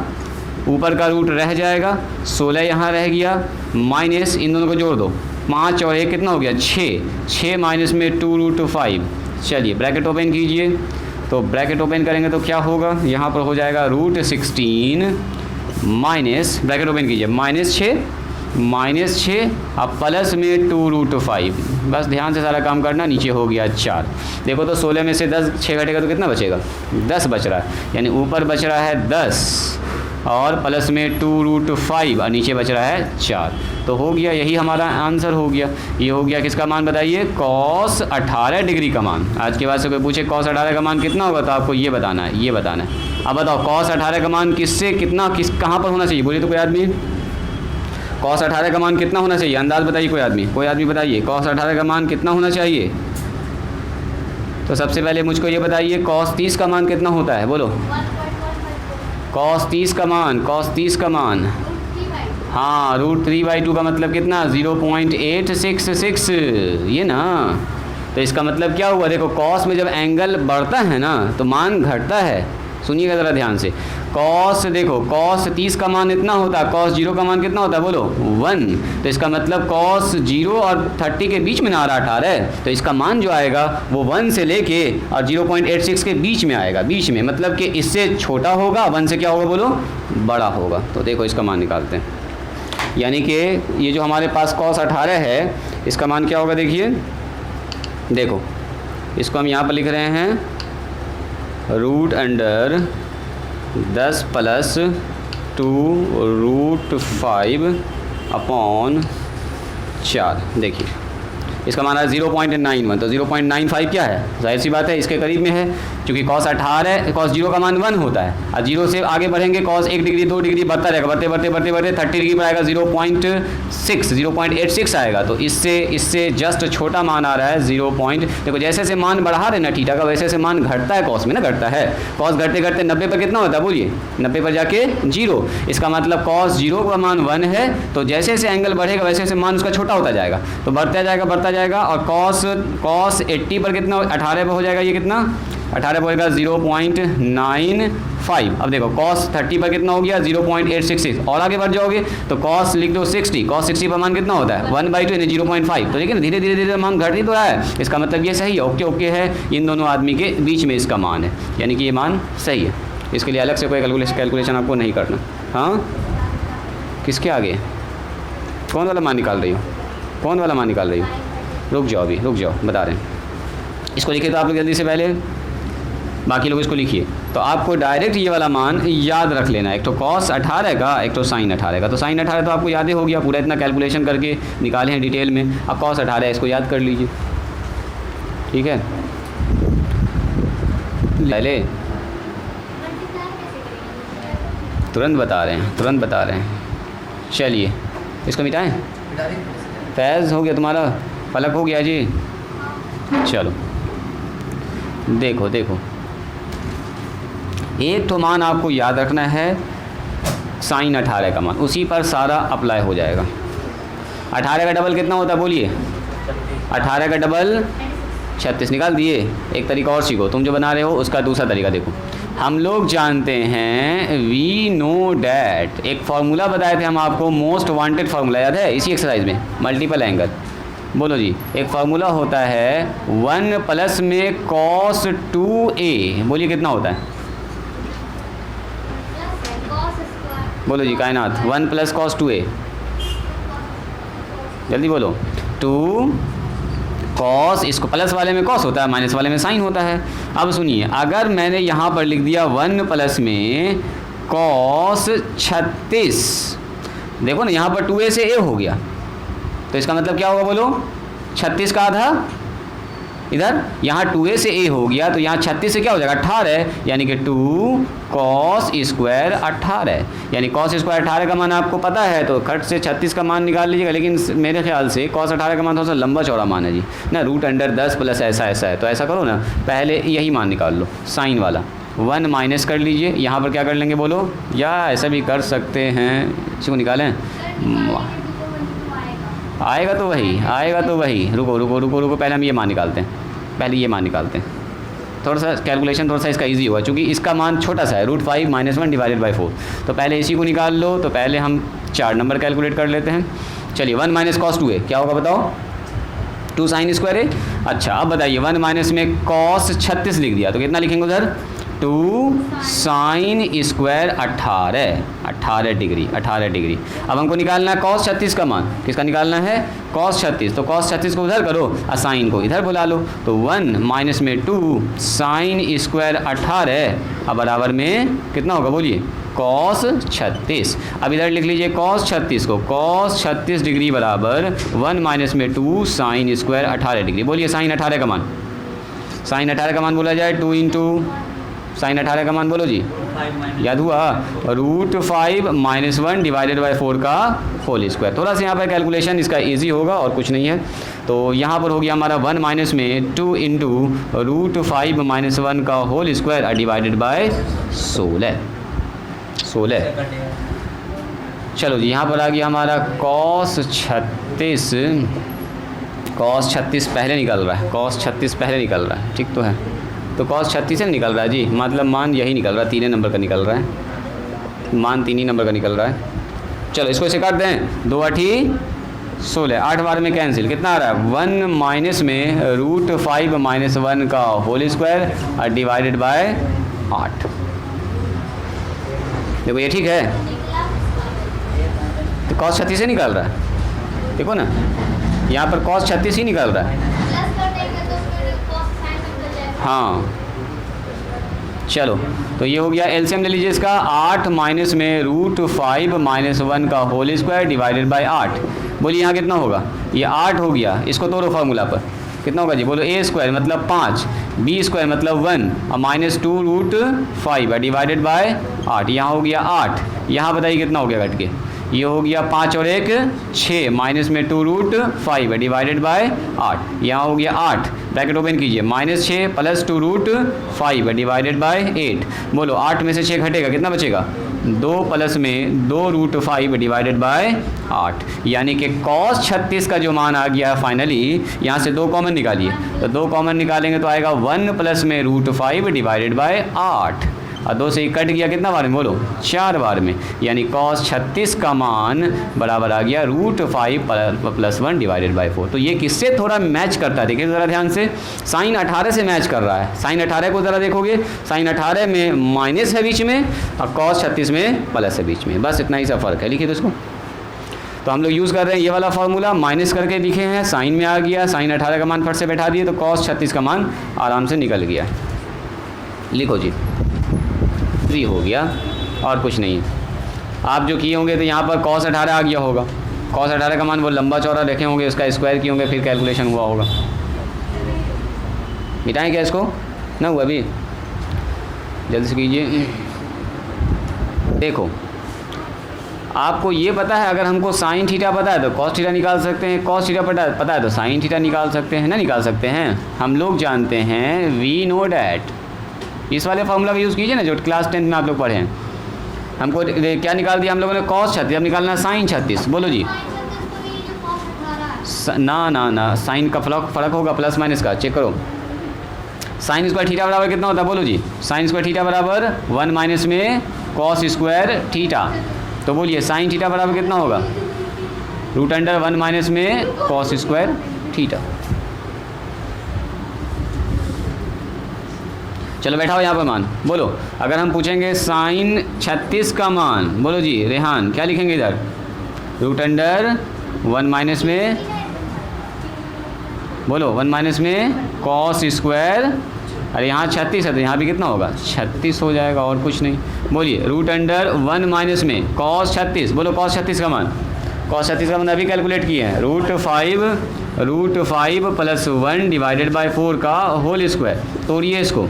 ऊपर का रूट रह जाएगा 16 यहाँ रह गया, माइनस इन दोनों को जोड़ दो 5 और 1 कितना हो गया 6 माइनस में 2√5। चलिए ब्रैकेट ओपन कीजिए, तो ब्रैकेट ओपन करेंगे तो क्या होगा, यहाँ पर हो जाएगा √16 माइनस, ब्रैकेट ओपन कीजिए, -6 अब प्लस में 2√5। बस ध्यान से सारा काम करना, नीचे हो गया 4। देखो तो 16 में से 6 घटेगा तो कितना बचेगा, 10 बच रहा है, यानी ऊपर बच रहा है 10 और प्लस में 2√5 और नीचे बच रहा है 4। तो हो गया, यही हमारा आंसर हो गया। ये हो गया किसका मान बताइए, cos 18 डिग्री का मान। आज के बाद से कोई पूछे cos 18 का मान कितना होगा तो आपको ये बताना है, ये बताना है। अब बताओ cos 18 का मान किससे कितना, कहाँ पर होना चाहिए, बोलिए तो कोई आदमी। cos 18 का मान कितना होना चाहिए, अंदाज़ बताइए कोई आदमी बताइए cos 18 का मान कितना होना चाहिए। तो सबसे पहले मुझको ये बताइए cos 30 का मान कितना होता है, बोलो। cos 30 का मान हाँ √3/2 का मतलब कितना 0.866, ये ना। तो इसका मतलब क्या हुआ, देखो cos में जब एंगल बढ़ता है ना तो मान घटता है। सुनिएगा ज़रा ध्यान से, cos देखो cos 30 का मान इतना होता है, cos 0 का मान कितना होता है, बोलो 1। तो इसका मतलब cos 0 और 30 के बीच में ना आ रहा 18 है, तो इसका मान जो आएगा वो 1 से लेके और 0.86 के बीच में आएगा, बीच में, मतलब कि इससे छोटा होगा, 1 से क्या होगा बोलो, बड़ा होगा। तो देखो इसका मान निकालते हैं, यानी कि ये जो हमारे पास cos 18 है इसका मान क्या होगा, देखिए देखो इसको हम यहाँ पर लिख रहे हैं √10 + 2√5/4। देखिए इसका मान है 0.91, तो 0.95 क्या है, जाहिर सी बात है इसके करीब में है, क्योंकि cos 18 है, cos 0 का मान 1 होता है और 0 से आगे बढ़ेंगे cos 1 डिग्री 2 डिग्री बढ़ता रहेगा, बढ़ते 30 डिग्री पर आएगा 0.86 आएगा। तो इससे जस्ट छोटा मान आ रहा है 0. देखो जैसे जैसे मान बढ़ा रहे ना थीटा का, वैसे वैसे मान घटता है cos में ना, घटता है cos घटते 90 पर कितना होता है, बोलिए 90 पर जाके 0। इसका मतलब cos 0 का मान 1 है, तो जैसे जैसे एंगल बढ़ेगा वैसे वैसे मान उसका छोटा होता जाएगा, तो बढ़ता जाएगा और cos 80 पर कितना, 18 पर हो जाएगा, ये कितना 18 पर होगा 0.95। अब देखो cos 30 पर कितना हो गया 0.866, और आगे बढ़ जाओगे तो cos लिख दो 60, cos 60 पर मान कितना होता है 1/2 यानी 0.5। तो देखिए धीरे धीरे मान घट ही तो रहा है, इसका मतलब ये सही है, ओके है, इन दोनों आदमी के बीच में इसका मान है, यानी कि ये मान सही है। इसके लिए अलग से कोई कैलकुलेशन आपको नहीं करना। हाँ किसके आगे कौन वाला मान निकाल रही हो, रुक जाओ बता रहे हैं। इसको लिखिए तो आप लोग जल्दी से, पहले बाकी लोग इसको लिखिए। तो आपको डायरेक्ट ये वाला मान याद रख लेना है, एक तो cos 18 का, एक तो sin 18 का। तो sin 18 तो आपको याद ही हो गया, पूरा इतना कैलकुलेशन करके निकाले हैं डिटेल में। अब cos 18 इसको याद कर लीजिए, ठीक है। पहले तुरंत बता रहे हैं। चलिए इसको मिटाएं, फैज़ हो गया तुम्हारा, फलक हो गया जी। चलो देखो एक तो मान आपको याद रखना है sin 18 का मान, उसी पर सारा अप्लाई हो जाएगा। 18 का डबल कितना होता है बोलिए, 18 का डबल 36 निकाल दिए। एक तरीका और सीखो, तुम जो बना रहे हो उसका दूसरा तरीका देखो। हम लोग जानते हैं, वी नो डैट, एक फार्मूला बताए थे हम आपको, मोस्ट वांटेड फार्मूला याद है इसी एक्सरसाइज में, मल्टीपल एंगल। बोलो जी, एक फार्मूला होता है 1 प्लस में cos 2a, बोलिए कितना होता है, बोलो जी कायनात, 1 प्लस cos 2a, जल्दी बोलो। 2 cos, इसको प्लस वाले में cos होता है, माइनस वाले में sin होता है। अब सुनिए, अगर मैंने यहाँ पर लिख दिया 1 प्लस में cos 36, देखो ना यहाँ पर 2a से a हो गया, तो इसका मतलब क्या होगा बोलो, 36 का आधा इधर यहाँ 2a से a हो गया, तो यहाँ 36 से क्या हो जाएगा 18, यानी कि 2 cos स्क्वायर 18, यानी cos स्क्वायर 18 का मान आपको पता है, तो खट से 36 का मान निकाल लीजिएगा। लेकिन मेरे ख्याल से cos 18 का मान थोड़ा सा लंबा चौड़ा मान है जी ना, √10 प्लस ऐसा ऐसा है, तो ऐसा करो ना, पहले यही मान निकाल लो साइन वाला, 1 माइनस कर लीजिए, यहाँ पर क्या कर लेंगे बोलो, या ऐसा भी कर सकते हैं, इसको निकालें, आएगा तो वही, रुको, पहले हम ये मान निकालते हैं, थोड़ा सा कैलकुलेशन थोड़ा सा इसका इजी हुआ, क्योंकि इसका मान छोटा सा है, √5 - 1 डिवाइडेड बाई 4, तो पहले इसी को निकाल लो। तो पहले हम 4 नंबर कैलकुलेट कर लेते हैं। चलिए 1 माइनस cos 2a क्या होगा बताओ, 2 sin स्क्वायर a। अच्छा अब बताइए 1 माइनस में cos 36 लिख दिया, तो कितना लिखेंगे उधर, 2 sin स्क्वायर 18 डिग्री। अब हमको निकालना है cos 36 का मान, किसका निकालना है, cos 36, तो cos 36 को उधर करो और साइन को इधर बुला लो, तो 1 माइनस में 2 sin स्क्वायर 18, अब बराबर में कितना होगा बोलिए, cos 36। अब इधर लिख लीजिए cos 36 को, cos 36 डिग्री बराबर 1 माइनस में 2 sin स्क्वायर 18 डिग्री। बोलिए साइन 18 का मान, साइन 18 का मान बोला जाए 2 इंटू साइन 18 का मान बोलो जी, याद हुआ, √5 - 1 डिवाइडेड बाई 4 का होल स्क्वायर। थोड़ा सा यहाँ पर कैलकुलेशन इसका इजी होगा और कुछ नहीं है। तो यहाँ पर हो गया हमारा 1 माइनस में 2 इंटू √5 - 1 का होल स्क्वायर डिवाइडेड बाय 16। चलो जी, यहाँ पर आ गया हमारा cos 36 पहले निकल रहा है, ठीक तो है, तो cos 36 से निकल रहा है जी, मतलब मान यही निकल रहा है, 3 नंबर का निकल रहा है, मान 3 ही नंबर का निकल रहा है। चलो इसको इसे काट दें, 2 8 16, 8 बार में कैंसिल, कितना आ रहा है, 1 माइनस में √5 - 1 का होल स्क्वायर डिवाइडेड बाय 8। देखो ये ठीक है, तो cos 36 से निकल रहा है, देखो ना यहाँ पर cos 36 ही निकल रहा है। हाँ चलो, तो ये हो गया, एलसीएम ले लीजिए इसका, 8 माइनस में √5 - 1 का होल स्क्वायर डिवाइडेड बाय 8। बोलिए यहाँ कितना होगा, ये 8 हो गया, इसको तोड़ो फार्मूला पर, कितना होगा जी बोलो, a स्क्वायर मतलब 5, b स्क्वायर मतलब 1 और -2 √5 डिवाइडेड बाय 8, यहाँ हो गया 8, यहाँ बताइए कितना हो गया घट के, ये हो गया 5 और 1 6, माइनस में 2 √5 डिवाइडेड बाय 8, यहाँ हो गया 8, ब्रैकेट ओपन कीजिए, -6 प्लस 2 √5 डिवाइडेड बाय 8। बोलो 8 में से 6 घटेगा, कितना बचेगा, 2 प्लस में 2 √5 डिवाइडेड बाय 8, यानी कि cos 36 का जो मान आ गया फाइनली, यहाँ से 2 कॉमन निकालिए, तो 2 कॉमन निकालेंगे तो आएगा 1 प्लस में √5 डिवाइडेड बाय 8, और 2 से ही कट गया, कितना बार में बोलो, 4 बार में, यानी cos 36 का मान बराबर आ गया √5 + 1 डिवाइडेड बाई 4। तो ये किससे थोड़ा मैच करता है, देखिए ज़रा ध्यान से, साइन 18 से मैच कर रहा है। साइन 18 को ज़रा देखोगे, साइन 18 में माइनस है बीच में और cos 36 में प्लस है बीच में, बस इतना ही सा फ़र्क है। लिखिए दोस्तों, तो हम लोग यूज़ कर रहे हैं ये वाला फार्मूला, माइनस करके लिखे हैं, साइन में आ गया, साइन 18 का मान फट से बैठा दिए, तो cos 36 का मान आराम से निकल गया। लिखो जी, फ्री हो गया और कुछ नहीं। आप जो किए होंगे तो यहाँ पर cos 18 आ गया होगा, cos 18 का मान वो लंबा चौड़ा रखे होंगे, उसका स्क्वायर किए होंगे, फिर कैलकुलेशन हुआ होगा। मिटाएं क्या इसको, ना हुआ अभी, जल्दी से कीजिए। देखो आपको ये पता है, अगर हमको साइन थीटा पता है तो cos थीटा निकाल सकते हैं, cos थीटा पता है तो साइन थीटा निकाल सकते हैं, ना निकाल सकते हैं। हम लोग जानते हैं वी नो डैट, इस वाले फार्मूला का यूज़ कीजिए ना, जो क्लास 10 में आप लोग पढ़े हैं। हमको क्या निकाल दिया हम लोगों ने, cos 36, अब निकालना sin 36। बोलो जी, ना साइन का फ़र्क होगा प्लस माइनस का, चेक करो। साइन स्क्वायर थीटा बराबर कितना होता है, बोलो जी, साइन स्क्वायर थीटा बराबर 1 माइनस में cos स्क्वायर थीटा, तो बोलिए साइन थीटा बराबर कितना होगा, √1 माइनस में cos स्क्वायर थीटा। चलो बैठाओ यहाँ पर मान, बोलो अगर हम पूछेंगे साइन 36 का मान, बोलो जी रेहान क्या लिखेंगे इधर, √1 माइनस में, बोलो 1 माइनस में cos स्क्वायर, अरे यहाँ 36 है तो यहाँ भी कितना होगा, 36 हो जाएगा और कुछ नहीं। बोलिए √1 माइनस में cos 36, बोलो cos 36 का मान, cos 36 का मान अभी कैलकुलेट किए हैं, √5 √5 + 1 डिवाइडेड बाय 4 का होल स्क्वायर। तोड़िए इसको,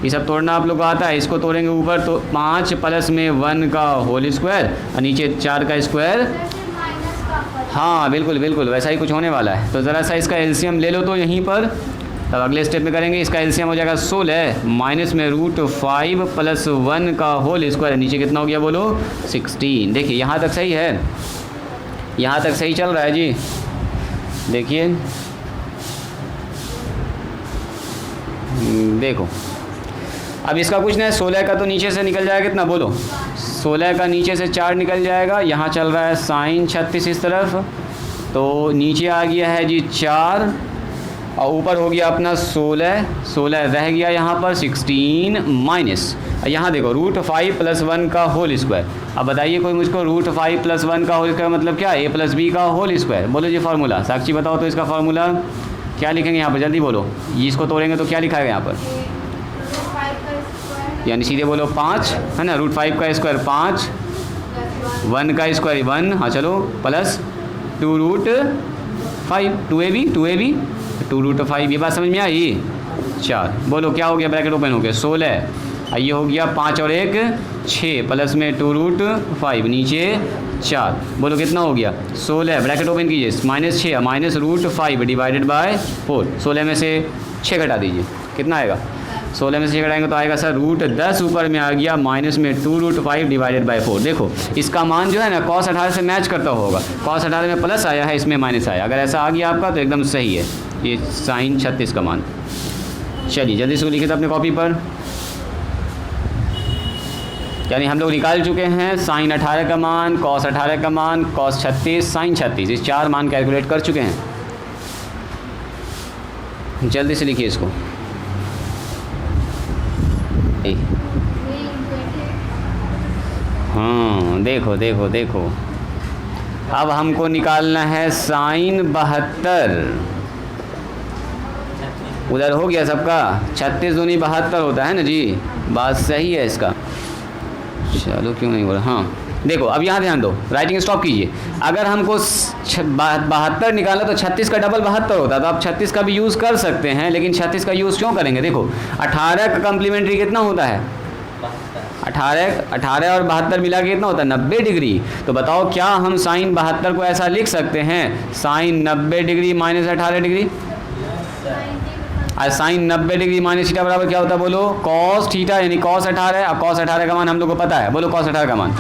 ये सब तोड़ना आप लोग को आता है। इसको तोड़ेंगे ऊपर तो 5 प्लस में 1 का होल स्क्वायर और नीचे 4 का स्क्वायर। हाँ बिल्कुल बिल्कुल वैसा ही कुछ होने वाला है। तो ज़रा सा इसका एलसीएम ले लो तो यहीं पर, तब अगले स्टेप में करेंगे। इसका एलसीएम हो जाएगा 16 माइनस में √5 + 1 का होल स्क्वायर, नीचे कितना हो गया बोलो 16। देखिए यहाँ तक सही है, यहाँ तक सही चल रहा है जी। देखिए देखो अब इसका कुछ नहीं है, 16 का तो नीचे से निकल जाएगा कितना बोलो, 16 का नीचे से 4 निकल जाएगा। यहाँ चल रहा है साइन 36 इस तरफ, तो नीचे आ गया है जी 4 और ऊपर हो गया अपना 16 रह गया यहाँ पर 16 माइनस, यहाँ देखो √5 + 1 का होल स्क्वायर। अब बताइए कोई मुझको √5 + 1 का होल स्क्वायर मतलब क्या, a + b का होल स्क्वायर। बोलो जी फार्मूला, साक्षी बताओ तो इसका फार्मूला क्या लिखेंगे यहाँ पर, जल्दी बोलो। ये इसको तोड़ेंगे तो क्या लिखा है यहाँ पर, यानी सीधे बोलो 5 है ना, √5 का स्क्वायर 5, 1 का स्क्वायर 1, हाँ चलो प्लस 2√5, 2ab 2√5, ये बात समझ में आई। 4 बोलो क्या हो गया, ब्रैकेट ओपन हो गया 16, ये हो गया 5 और 1 6 प्लस में 2√5 नीचे 4, बोलो कितना हो गया 16, ब्रैकेट ओपन कीजिए -6 माइनस √5 डिवाइडेड बाय 4। 16 में से 6 घटा दीजिए, कितना आएगा, 16 में से 6 घटाएंगे तो आएगा सर √10 ऊपर में आ गया माइनस में 2√5 डिवाइडेड बाय 4। देखो इसका मान जो है ना cos 18 से मैच करता होगा, cos 18 में प्लस आया है, इसमें माइनस आया। अगर ऐसा आ गया आपका तो एकदम सही है, ये साइन 36 का मान। चलिए जल्दी से लिखिए अपने कॉपी पर। यानी हम लोग निकाल चुके हैं साइन 18 का मान, cos 18 का मान, cos 36, साइन 36, इस 4 मान कैलकुलेट कर चुके हैं। जल्दी से लिखिए इसको। हाँ देखो देखो देखो, अब हमको निकालना है साइन 72। उधर हो गया सबका, 36 दूनी 72 होता है ना जी, बात सही है इसका। चलो क्यों नहीं बोला, हाँ देखो अब यहाँ ध्यान दो, राइटिंग स्टॉप कीजिए। अगर हमको 72 निकाला तो 36 का डबल 72 होता है, तो आप 36 का भी यूज़ कर सकते हैं, लेकिन 36 का यूज़ क्यों करेंगे। देखो 18 का कम्प्लीमेंट्री कितना होता है, 18 और 72 मिला के कितना होता है 90 डिग्री। तो बताओ क्या हम साइन 72 को ऐसा लिख सकते हैं, साइन 90 डिग्री माइनस 18 डिग्री। और साइन 90 डिग्री माइनस थीटा बराबर क्या होता है बोलो, cos थीटा, यानी cos 18। अब cos 18 का मान हम लोग को पता है, बोलो cos 18 का मान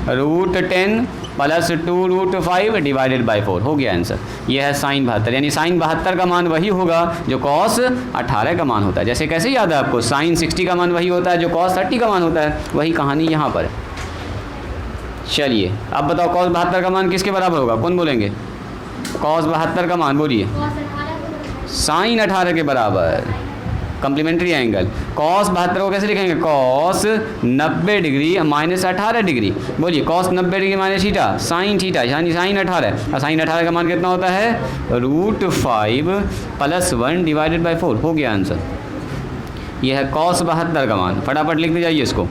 √10 + 2√5 डिवाइडेड बाय 4 हो गया आंसर। ये है साइन 72, यानी साइन 72 का मान वही होगा जो cos 18 का मान होता है। जैसे कैसे याद है आपको, साइन 60 का मान वही होता है जो cos 30 का मान होता है, वही कहानी यहाँ पर। चलिए अब बताओ cos 72 का मान किसके बराबर होगा, कौन बोलेंगे, cos 72 का मान बोलिए, साइन 18 के बराबर। कम्प्लीमेंट्री एंगल cos 72 को कैसे लिखेंगे, cos 90 डिग्री माइनस 18 डिग्री। बोलिए cos 90 degree minus theta, sine theta, यानी साइन 18। और साइन 18 का मान कितना होता है, √5 + 1 डिवाइडेड बाय 4 हो गया आंसर। यह है cos 72 का मान। फटाफट लिखते जाइए इसको,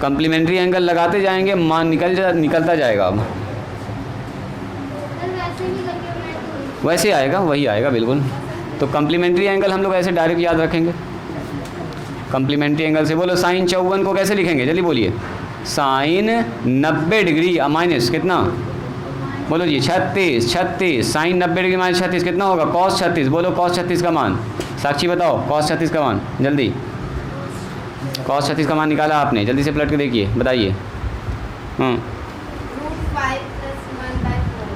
कम्प्लीमेंट्री एंगल लगाते जाएंगे, मान निकलता जाएगा। अब वैसे आएगा, वही आएगा बिल्कुल। तो कम्प्लीमेंट्री एंगल हम लोग ऐसे डायरेक्ट याद रखेंगे। कम्प्लीमेंट्री एंगल से बोलो साइन 54 को कैसे लिखेंगे, जल्दी बोलिए, साइन 90 डिग्री माइनस कितना, बोलो जी 36, साइन 90 डिग्री माइनस 36 कितना होगा, cos 36। बोलो cos 36 का मान, साक्षी बताओ cos 36 का मान, जल्दी cos 36 का मान निकाला आपने, जल्दी से पलट के देखिए, बताइए।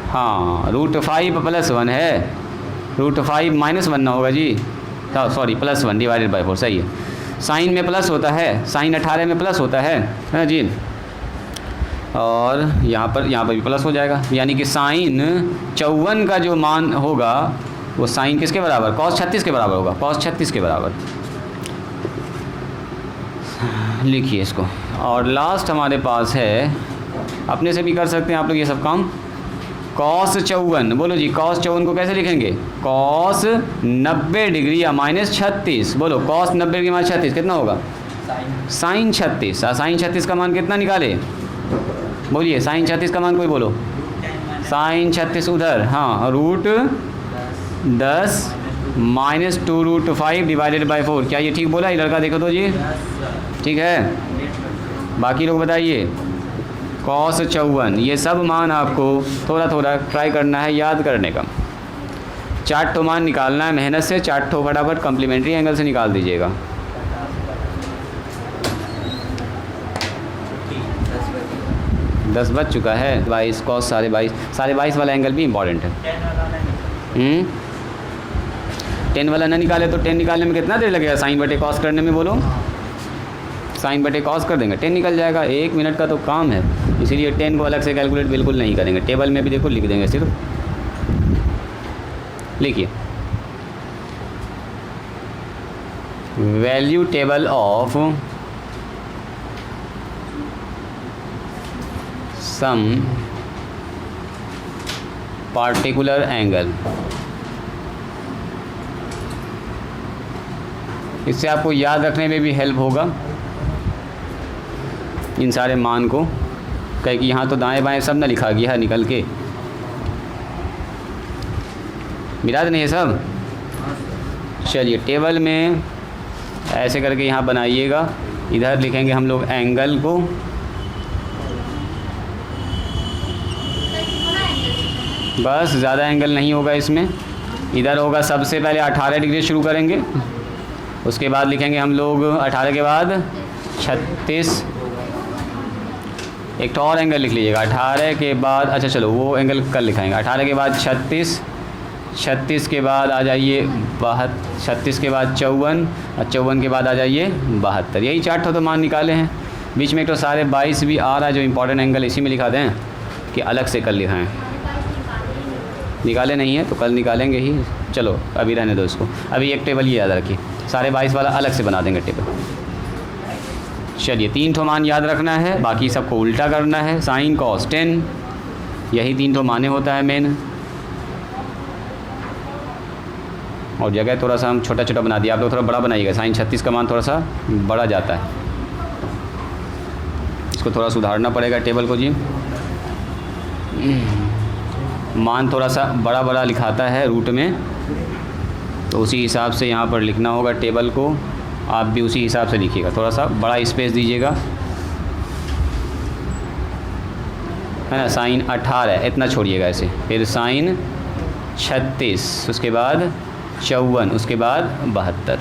हाँ √5 + 1 है, √5 -1 ना होगा जी, सॉरी +1 डिवाइडेड बाय 4, सही है। साइन में प्लस होता है, साइन 18 में प्लस होता है ना जी, और यहाँ पर भी प्लस हो जाएगा, यानी कि साइन 54 का जो मान होगा वो साइन किसके बराबर, cos 36 के बराबर होगा, cos 36 के बराबर। लिखिए इसको। और लास्ट हमारे पास है, अपने से भी कर सकते हैं आप लोग ये सब काम, cos 54। बोलो जी cos 54 को कैसे लिखेंगे, cos 90 डिग्री या -36। बोलो cos 90 डिग्री माइनस 36 कितना होगा, साइन 36। साइन 36 का मान कितना निकाले, बोलिए साइन 36 का मान कोई बोलो, साइन 36 उधर, हाँ 10 माइनस 2√5 डिवाइडेड बाई 4। क्या ये ठीक बोला ये लड़का? देखो तो जी ठीक है। बाकी लोग बताइए। cos 54, ये सब मान आपको थोड़ा थोड़ा ट्राई करना है याद करने का। 4 ठो मान निकालना है मेहनत से, 4 ठो फटाफट कम्प्लीमेंट्री एंगल से निकाल दीजिएगा। दस बज चुका है। 22 cos 22.5 वाला एंगल भी इम्पॉर्टेंट है। 10 वाला ना निकाले तो 10 निकालने में कितना देर लगेगा? साइन बटे कॉस करने में बोलो। साइन बटे कॉस कर देंगे 10 निकल जाएगा। 1 मिनट का तो काम है, इसीलिए 10 को अलग से कैलकुलेट बिल्कुल नहीं करेंगे। टेबल में भी देखो लिख देंगे सिर्फ। लिखिए value table of some particular angle. इससे आपको याद रखने में भी हेल्प होगा इन सारे मान को, कहीं कि यहाँ तो दाएं बाएं सब ना लिखा गया है निकल के। मिला तो नहीं है सब? चलिए टेबल में ऐसे करके यहाँ बनाइएगा। इधर लिखेंगे हम लोग एंगल को, बस ज़्यादा एंगल नहीं होगा इसमें। इधर होगा सबसे पहले 18 डिग्री शुरू करेंगे, उसके बाद लिखेंगे हम लोग 18 के बाद 36। एक तो और एंगल लिख लीजिएगा 18 के बाद। अच्छा चलो वो एंगल कल लिखाएंगे। 18 के बाद 36, 36 के बाद आ जाइए 36 के बाद 54 और 54 के बाद आ जाइए 72। यही 4 तो मान निकाले हैं। बीच में एक तो सारे 22 भी आ रहा है जो इम्पोर्टेंट एंगल, इसी में लिखा दें कि अलग से कल लिखाएँ। निकाले नहीं है तो कल निकालेंगे ही। चलो अभी रहने दो इसको। अभी एक टेबल ये याद रखिए, सारे 22 वाला अलग से बना देंगे टेबल। चलिए 3 ठो मान याद रखना है, बाकी सबको उल्टा करना है। साइन कॉस 10, यही 3 ठो माने होता है मेन। और जगह थोड़ा सा हम छोटा छोटा बना दिया, आप लोग थोड़ा बड़ा बनाइएगा। साइन 36 का मान थोड़ा सा बड़ा जाता है, इसको थोड़ा सुधारना पड़ेगा टेबल को जी। मान थोड़ा सा बड़ा बड़ा लिखाता है रूट में, तो उसी हिसाब से यहाँ पर लिखना होगा टेबल को। आप भी उसी हिसाब से लिखिएगा, थोड़ा सा बड़ा स्पेस दीजिएगा, है ना। साइन 18 इतना छोड़िएगा ऐसे, फिर साइन 36, उसके बाद 54, उसके बाद 72।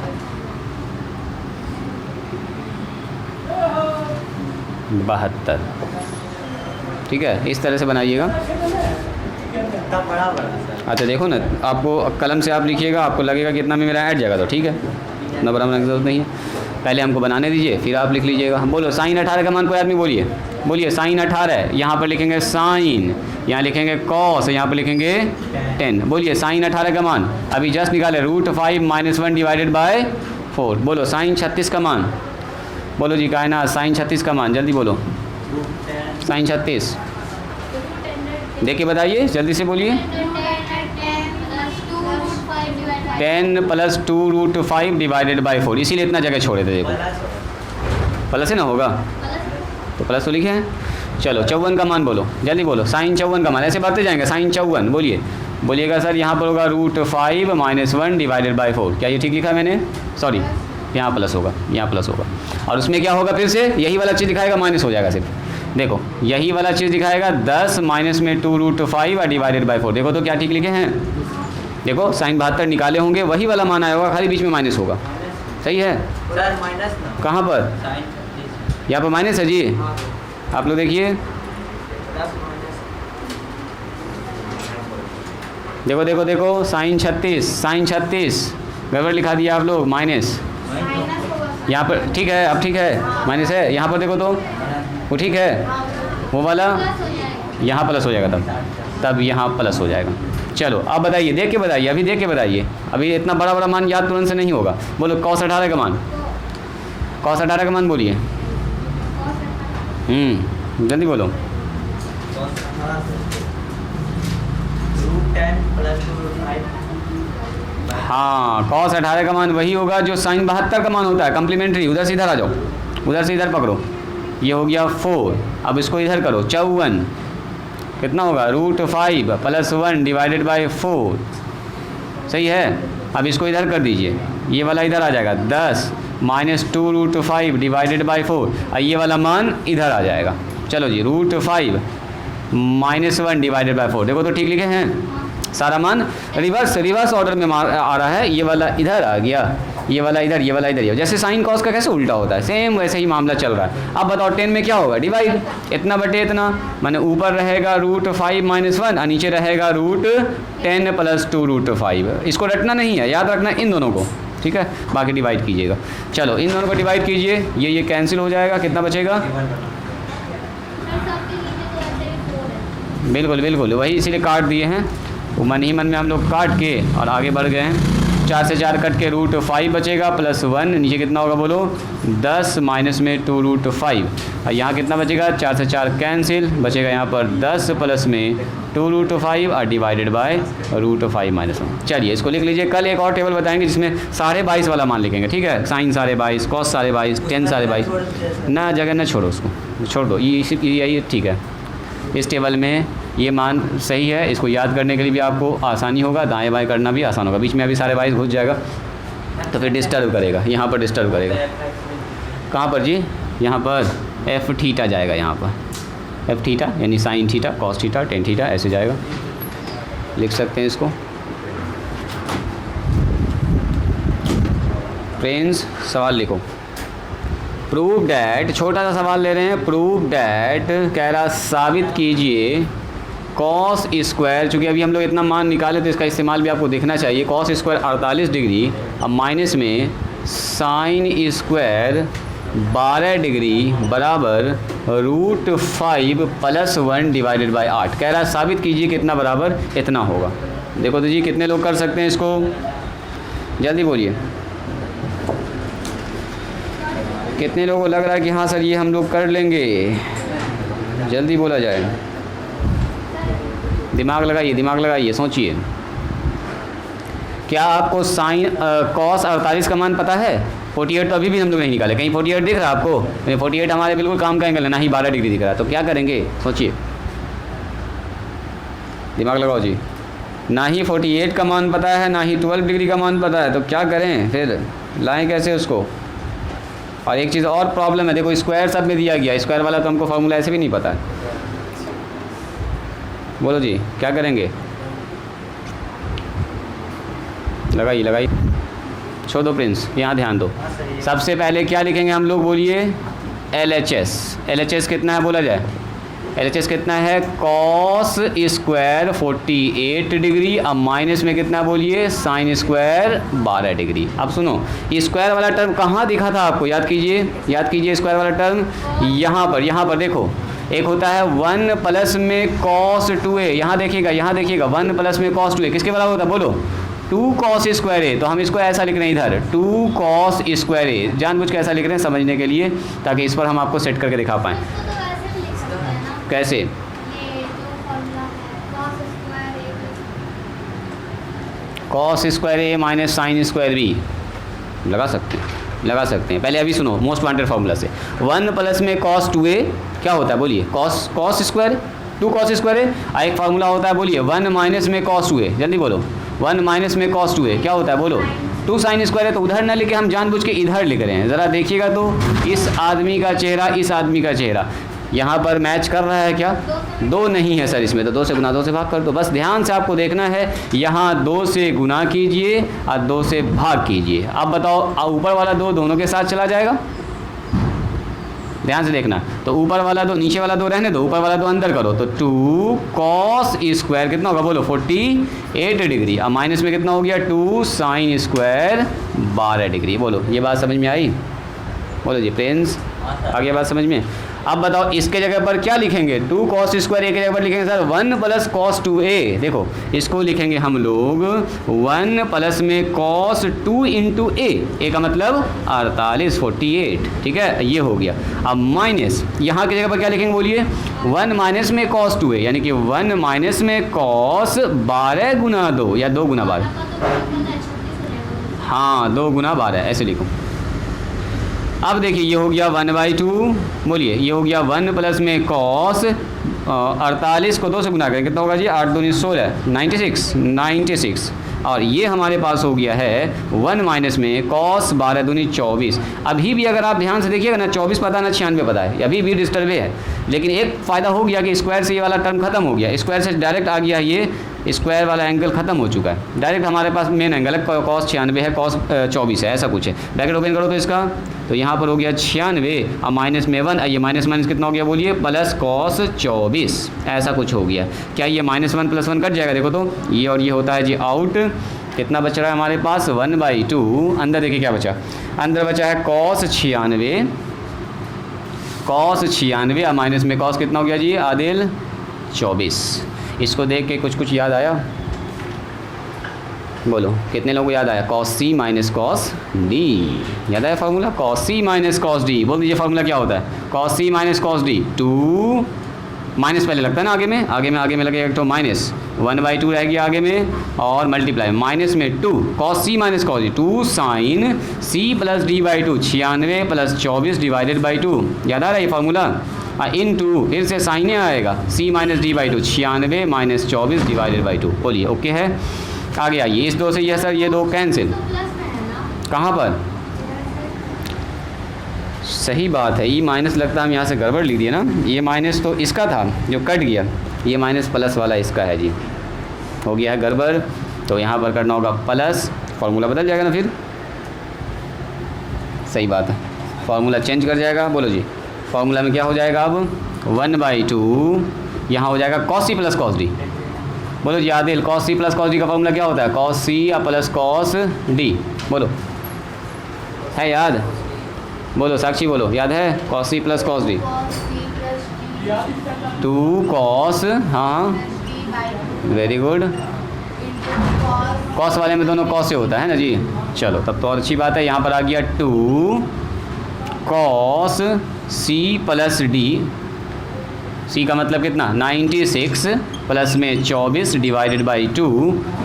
ठीक है, इस तरह से बनाइएगा। अच्छा देखो ना, आपको कलम से आप लिखिएगा, आपको लगेगा कि इतना में मेरा ऐड जाएगा तो ठीक है, इतना बड़ा बनाने की ज़रूरत नहीं है। पहले हमको बनाने दीजिए फिर आप लिख लीजिएगा। हम बोलो साइन 18 का मान कोई आदमी बोलिए, बोलिए साइन 18। यहाँ पर लिखेंगे साइन, यहाँ लिखेंगे कॉस, यहाँ पर लिखेंगे 10। बोलिए साइन 18 का मान अभी जस्ट निकाले √5 - 1 डिवाइडेड बाय 4। बोलो साइन 36 का मान, बोलो जी कायनात साइन 36 का मान, जल्दी बोलो। साइन 36 देख के बताइए, जल्दी से बोलिए। 10 + 2√5 डिवाइडेड बाई 4, इसीलिए इतना जगह छोड़े थे। देखो प्लस है ना, होगा तो प्लस तो लिखे हैं। चलो 54 का मान बोलो, जल्दी बोलो। साइन 54 का मान, ऐसे बढ़ते जाएंगे। साइन 54 बोलिए, बोलिएगा सर यहाँ पर होगा √5 - 1 डिवाइडेड बाई 4। क्या ये ठीक लिखा मैंने? सॉरी, यहाँ प्लस होगा, यहाँ प्लस होगा। और उसमें क्या होगा, फिर से यही वाला चीज़ दिखाएगा, माइनस हो जाएगा सिर्फ। देखो यही वाला चीज़ दिखाएगा 10 माइनस में 2√5 और डिवाइडेड बाई 4। देखो तो क्या ठीक लिखे हैं। देखो साइन 72 निकाले होंगे, वही वाला मान आया होगा, खाली बीच में माइनस होगा। सही है सर? माइनस कहाँ पर? यहाँ पर माइनस है जी। आप लोग देखिए, देखो देखो देखो साइन 36 गड़बड़ लिखा दिया आप लोग, माइनस। यहाँ पर ठीक है, अब ठीक है, माइनस है। यहाँ पर देखो तो वो ठीक है, वो वाला यहाँ प्लस हो जाएगा, तब यहाँ प्लस हो जाएगा। चलो अब बताइए, देख के बताइए, अभी देख के बताइए। अभी इतना बड़ा बड़ा मान याद तुरंत से नहीं होगा। बोलो cos 18 का मान, cos 18 का मान बोलिए। जल्दी बोलो। हाँ, cos 18 का मान वही होगा जो साइन 72 का मान होता है, कम्प्लीमेंट्री। उधर से इधर आ जाओ, उधर से इधर पकड़ो। ये हो गया 4, अब इसको इधर करो 54। कितना होगा? √5 + 1 डिवाइडेड बाई 4। सही है। अब इसको इधर कर दीजिए, ये वाला इधर आ जाएगा 10 माइनस 2√5 डिवाइडेड बाई 4, और ये वाला मान इधर आ जाएगा। चलो जी, √5 -1 डिवाइडेड बाई 4, देखो तो ठीक लिखे हैं, सारा मान रिवर्स ऑर्डर में आ रहा है। ये वाला इधर आ गया, ये वाला इधर, ये वाला इधर। जैसे साइन कॉस का कैसे उल्टा होता है, सेम वैसे ही मामला चल रहा है। अब बताओ 10 में क्या होगा, डिवाइड, इतना बटे इतना, माने ऊपर रहेगा √5 -1 और नीचे रहेगा √10 + 2√5। इसको रटना नहीं है, याद रखना इन दोनों को, ठीक है, बाकी डिवाइड कीजिएगा। चलो इन दोनों को डिवाइड कीजिए, ये कैंसिल हो जाएगा, कितना बचेगा, बिल्कुल बिल्कुल वही इसीलिए काट दिए हैं, वो मन ही मन में हम लोग काट के और आगे बढ़ गए हैं। 4 से 4 कट के √5 बचेगा +1, नीचे कितना होगा बोलो, 10 माइनस में 2√5, और यहाँ कितना बचेगा, 4 से 4 कैंसिल, बचेगा यहाँ पर 10 प्लस में 2√5 और डिवाइडेड बाय √5 -1। चलिए इसको लिख लीजिए। कल एक और टेबल बताएंगे जिसमें 22.5 वाला मान लिखेंगे, ठीक है, साइन 22.5, कॉस 22.5, टेन 22.5, ना जगह ना छोड़ो, उसको छोड़ दो, ये ठीक है। इस टेबल में ये मान सही है, इसको याद करने के लिए भी आपको आसानी होगा, दाएं बाएं करना भी आसान होगा। बीच में अभी 22.5 घुस जाएगा तो फिर डिस्टर्ब करेगा, यहाँ पर डिस्टर्ब करेगा। कहाँ पर जी, यहाँ पर f θ जाएगा, यहाँ पर f θ यानी sine theta, cos theta, tan theta, ऐसे जाएगा, लिख सकते हैं इसको। फ्रेंड्स सवाल लिखो, प्रूव डैट, छोटा सा सवाल ले रहे हैं, प्रूव डैट कह रहा साबित कीजिए कॉस स्क्वायर, चूँकि अभी हम लोग इतना मान निकाले तो इसका इस्तेमाल भी आपको देखना चाहिए। कॉस स्क्वायर 48 डिग्री, अब माइनस में साइन स्क्वायर 12 डिग्री बराबर √5 + 1 डिवाइडेड बाई 8। कह रहा साबित कीजिए कितना बराबर इतना होगा। देखो तो जी कितने लोग कर सकते हैं इसको, जल्दी बोलिए, कितने लोगों को लग रहा है कि हाँ सर ये हम लोग कर लेंगे, जल्दी बोला जाए, दिमाग लगाइए, सोचिए। क्या आपको साइन कॉस 48 का मान पता है? 48 तो अभी भी हम लोग नहीं निकाले, कहीं 48 दिख रहा है आपको? 48 हमारे बिल्कुल काम का एंगल है, ना ही 12 डिग्री दिख रहा है, तो क्या करेंगे सोचिए, दिमाग लगाओ जी। ना ही 48 का मान पता है, ना ही 12 डिग्री का मान पता है, तो क्या करें फिर, लाएं कैसे उसको? और एक चीज़ और प्रॉब्लम है, देखो स्क्वायर सब में दिया गया, स्क्वायर वाला तो हमको फार्मूला ऐसे भी नहीं पता है। बोलो जी क्या करेंगे, लगाइए, छोड़ दो प्रिंस, यहाँ ध्यान दो। सबसे पहले क्या लिखेंगे हम लोग, बोलिए LHS कितना है बोला जाए, LHS कितना है, कॉस स्क्वायर 48 डिग्री, अब माइनस में कितना बोलिए, साइन स्क्वायर 12 डिग्री। अब सुनो, स्क्वायर वाला टर्म कहाँ दिखा था आपको, याद कीजिए स्क्वायर वाला टर्म यहाँ पर देखो, एक होता है 1 प्लस में कॉस 2a, यहाँ देखिएगा 1 प्लस में कॉस 2a किसके बराबर होता है बोलो, 2 कॉस स्क्वायर a। तो हम इसको ऐसा लिख रहे हैं इधर 2 कॉस स्क्वायर a, जानबूझ के ऐसा लिख रहे हैं समझने के लिए, ताकि इस पर हम आपको सेट करके दिखा पाएँ। कैसे, cos square a minus sine square b लगा सकते हैं। पहले अभी सुनो मोस्ट वांटेड फार्मूला से, 1 प्लस में कॉस 2a क्या होता है बोलिए, कॉस स्क्वायर 2 कॉस स्क्वायर है। एक फार्मूला होता है बोलिए 1 माइनस में कॉस 2a, जल्दी बोलो, 1 माइनस में कॉस 2a क्या होता है बोलो, 2 साइन स्क्वायर है। तो उधर ना लिखे, हम जानबूझ के इधर लिख रहे हैं। ज़रा देखिएगा तो इस आदमी का चेहरा, इस आदमी का चेहरा यहाँ पर मैच कर रहा है क्या, 2 नहीं है सर इसमें, तो 2 से गुना 2 से भाग कर दो। बस ध्यान से आपको देखना है, यहाँ 2 से गुना कीजिए और 2 से भाग कीजिए। अब बताओ ऊपर वाला 2 दोनों के साथ चला जाएगा, ध्यान से देखना। तो ऊपर वाला 2 नीचे वाला 2 रहने दो, ऊपर वाला 2 अंदर करो, तो 2 कॉस स्क्वायर कितना होगा बोलो 48 डिग्री, अब माइनस में कितना हो गया 2 साइन स्क्वायर 12 डिग्री। बोलो ये बात समझ में आई, बोलो जी फ्रेंड्स आगे बात समझ में। अब बताओ इसके जगह पर क्या लिखेंगे, 2 कॉस स्क्वायर एक जगह पर लिखेंगे सर 1 प्लस कॉस 2a। देखो इसको लिखेंगे हम लोग 1 प्लस में कॉस 2 इंटू a का मतलब 48 48, ठीक है ये हो गया। अब माइनस यहाँ की जगह पर क्या लिखेंगे बोलिए, 1 माइनस में कॉस 2a यानी कि 1 माइनस में कॉस 12 गुना 2 या 2 गुना 12, हाँ 2 गुना 12 ऐसे लिखो। अब देखिए ये हो गया 1/2, बोलिए ये हो गया 1 प्लस में कॉस 48 को 2 से गुना करें कितना होगा जी, 8 दूनी 16 96 और ये हमारे पास हो गया है 1 माइनस में कॉस 12 दूनी 24। अभी भी अगर आप ध्यान से देखिएगा ना 24 पता ना 96 पता है, अभी भी डिस्टर्बे है। लेकिन एक फ़ायदा हो गया कि स्क्वायर से ये वाला टर्म खत्म हो गया, स्क्वायर से डायरेक्ट आ गया, ये स्क्वायर वाला एंगल खत्म हो चुका है, डायरेक्ट हमारे पास मेन एंगल है कॉस 96 है, कॉस 24 है, ऐसा कुछ है। ब्रैकेट ओपन करो तो इसका, तो यहाँ पर हो गया 96 और माइनस में 1, ये माइनस माइनस कितना हो गया बोलिए, प्लस कॉस 24, ऐसा कुछ हो गया। क्या ये -1 + 1 कट जाएगा? देखो तो ये और ये होता है जी आउट। कितना बच रहा है हमारे पास 1/2। अंदर देखिए क्या बचा, अंदर बचा है कॉस 96, कॉस 96 और माइनस में कॉस कितना हो गया जी आदिल 24। इसको देख के कुछ याद आया? बोलो कितने लोगों को याद आया? Cos c minus cos D याद आया formula? Cos c minus cos D, बोल दीजिए फार्मूला क्या होता है? Cos c minus cos D, 2 minus पहले लगता है ना आगे में लगेगा तो माइनस 1/2 रहेगी आगे में, और मल्टीप्लाई माइनस में 2 cos c minus cos D, 2 sine c plus d by 2, 96 + 24 divided by 2। याद आ रहा है ये फार्मूला? इन 2 फिर से साइने आएगा, C minus D by 2, 96 - 24 divided by 2। बोलिए ओके है? आगे आइए, इस 2 से ये सर ये 2 कैंसिल, कहाँ पर? सही बात है, ई माइनस लगता है हम यहाँ से गड़बड़ ली दिए ना, ये माइनस तो इसका था जो कट गया, ये माइनस प्लस वाला इसका है जी, हो गया है गड़बड़। तो यहाँ पर करना होगा प्लस, फार्मूला बदल जाएगा ना फिर, सही बात है, फार्मूला चेंज कर जाएगा। बोलो जी फार्मूला में क्या हो जाएगा अब 1/2, यहाँ हो जाएगा cos C plus cos D. बोलो जी Adil, cos C plus cos D का फार्मूला क्या होता है? Cos C plus cos D. बोलो है याद? बोलो साक्षी बोलो, याद है? Cos C plus cos D, 2 cos, हाँ वेरी गुड, कॉस वाले में दोनों कॉस से होता है ना जी। चलो तब तो और अच्छी बात है, यहाँ पर आ गया 2 कॉस सी प्लस डी, सी का मतलब कितना 96 प्लस में 24 डिवाइडेड बाई 2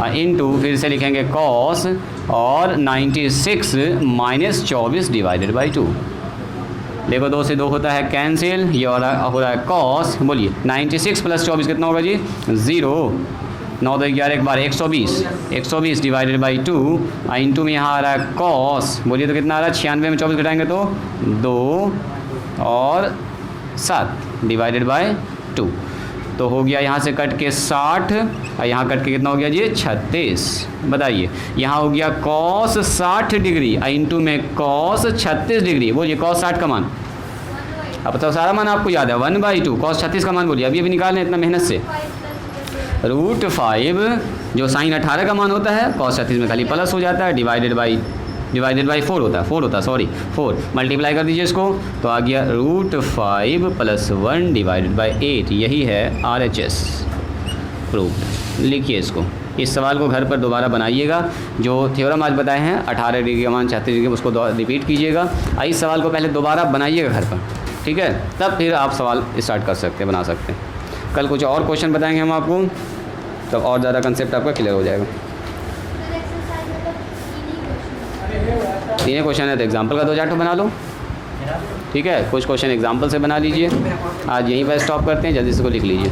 और इनटू फिर से लिखेंगे कॉस और 96 - 24 डिवाइडेड बाई 2। देखो 2 से 2 होता है कैंसिल, ये हो रहा है कॉस। बोलिए 96 + 24 कितना होगा जी 0, 9 2 11 एक बार 120 डिवाइडेड बाई 2 और इनटू में यहाँ आ रहा है कॉस। बोलिए तो कितना आ रहा है 96 में 24 घटाएंगे तो 2 और 7 डिवाइडेड बाय 2, तो हो गया यहाँ से कट के 60 और यहाँ कट के कितना हो गया जी 36। बताइए यहाँ हो गया कॉस 60 डिग्री इंटू में कॉस 36 डिग्री। बोलिए कॉस 60 का मान, अब तो सारा मान आपको याद है 1/2, कॉस 36 का मान बोलिए अभी निकालें इतना मेहनत से। √5 जो साइन 18 का मान होता है कॉस 36 में खाली प्लस हो जाता है, डिवाइडेड बाई 4 होता है, 4 मल्टीप्लाई कर दीजिए इसको, तो आ गया √5 + 1 डिवाइडेड बाई 8। यही है RHS प्रूफ। लिखिए इसको, इस सवाल को घर पर दोबारा बनाइएगा, जो थ्योरम आज बताए हैं 18 डिग्री का मान 36 डिग्री, उसको रिपीट कीजिएगा। इस सवाल को पहले दोबारा बनाइएगा घर पर, ठीक है, तब फिर आप सवाल स्टार्ट कर सकते हैं, बना सकते हैं। कल कुछ और क्वेश्चन बताएंगे हम आपको, तब और ज़्यादा कंसेप्ट आपका क्लियर हो जाएगा। 3 क्वेश्चन है तो एग्जाम्पल का 2-4 बना लो, ठीक है, कुछ क्वेश्चन एग्जाम्पल से बना लीजिए। आज यहीं पर स्टॉप करते हैं, जल्दी से को लिख लीजिए।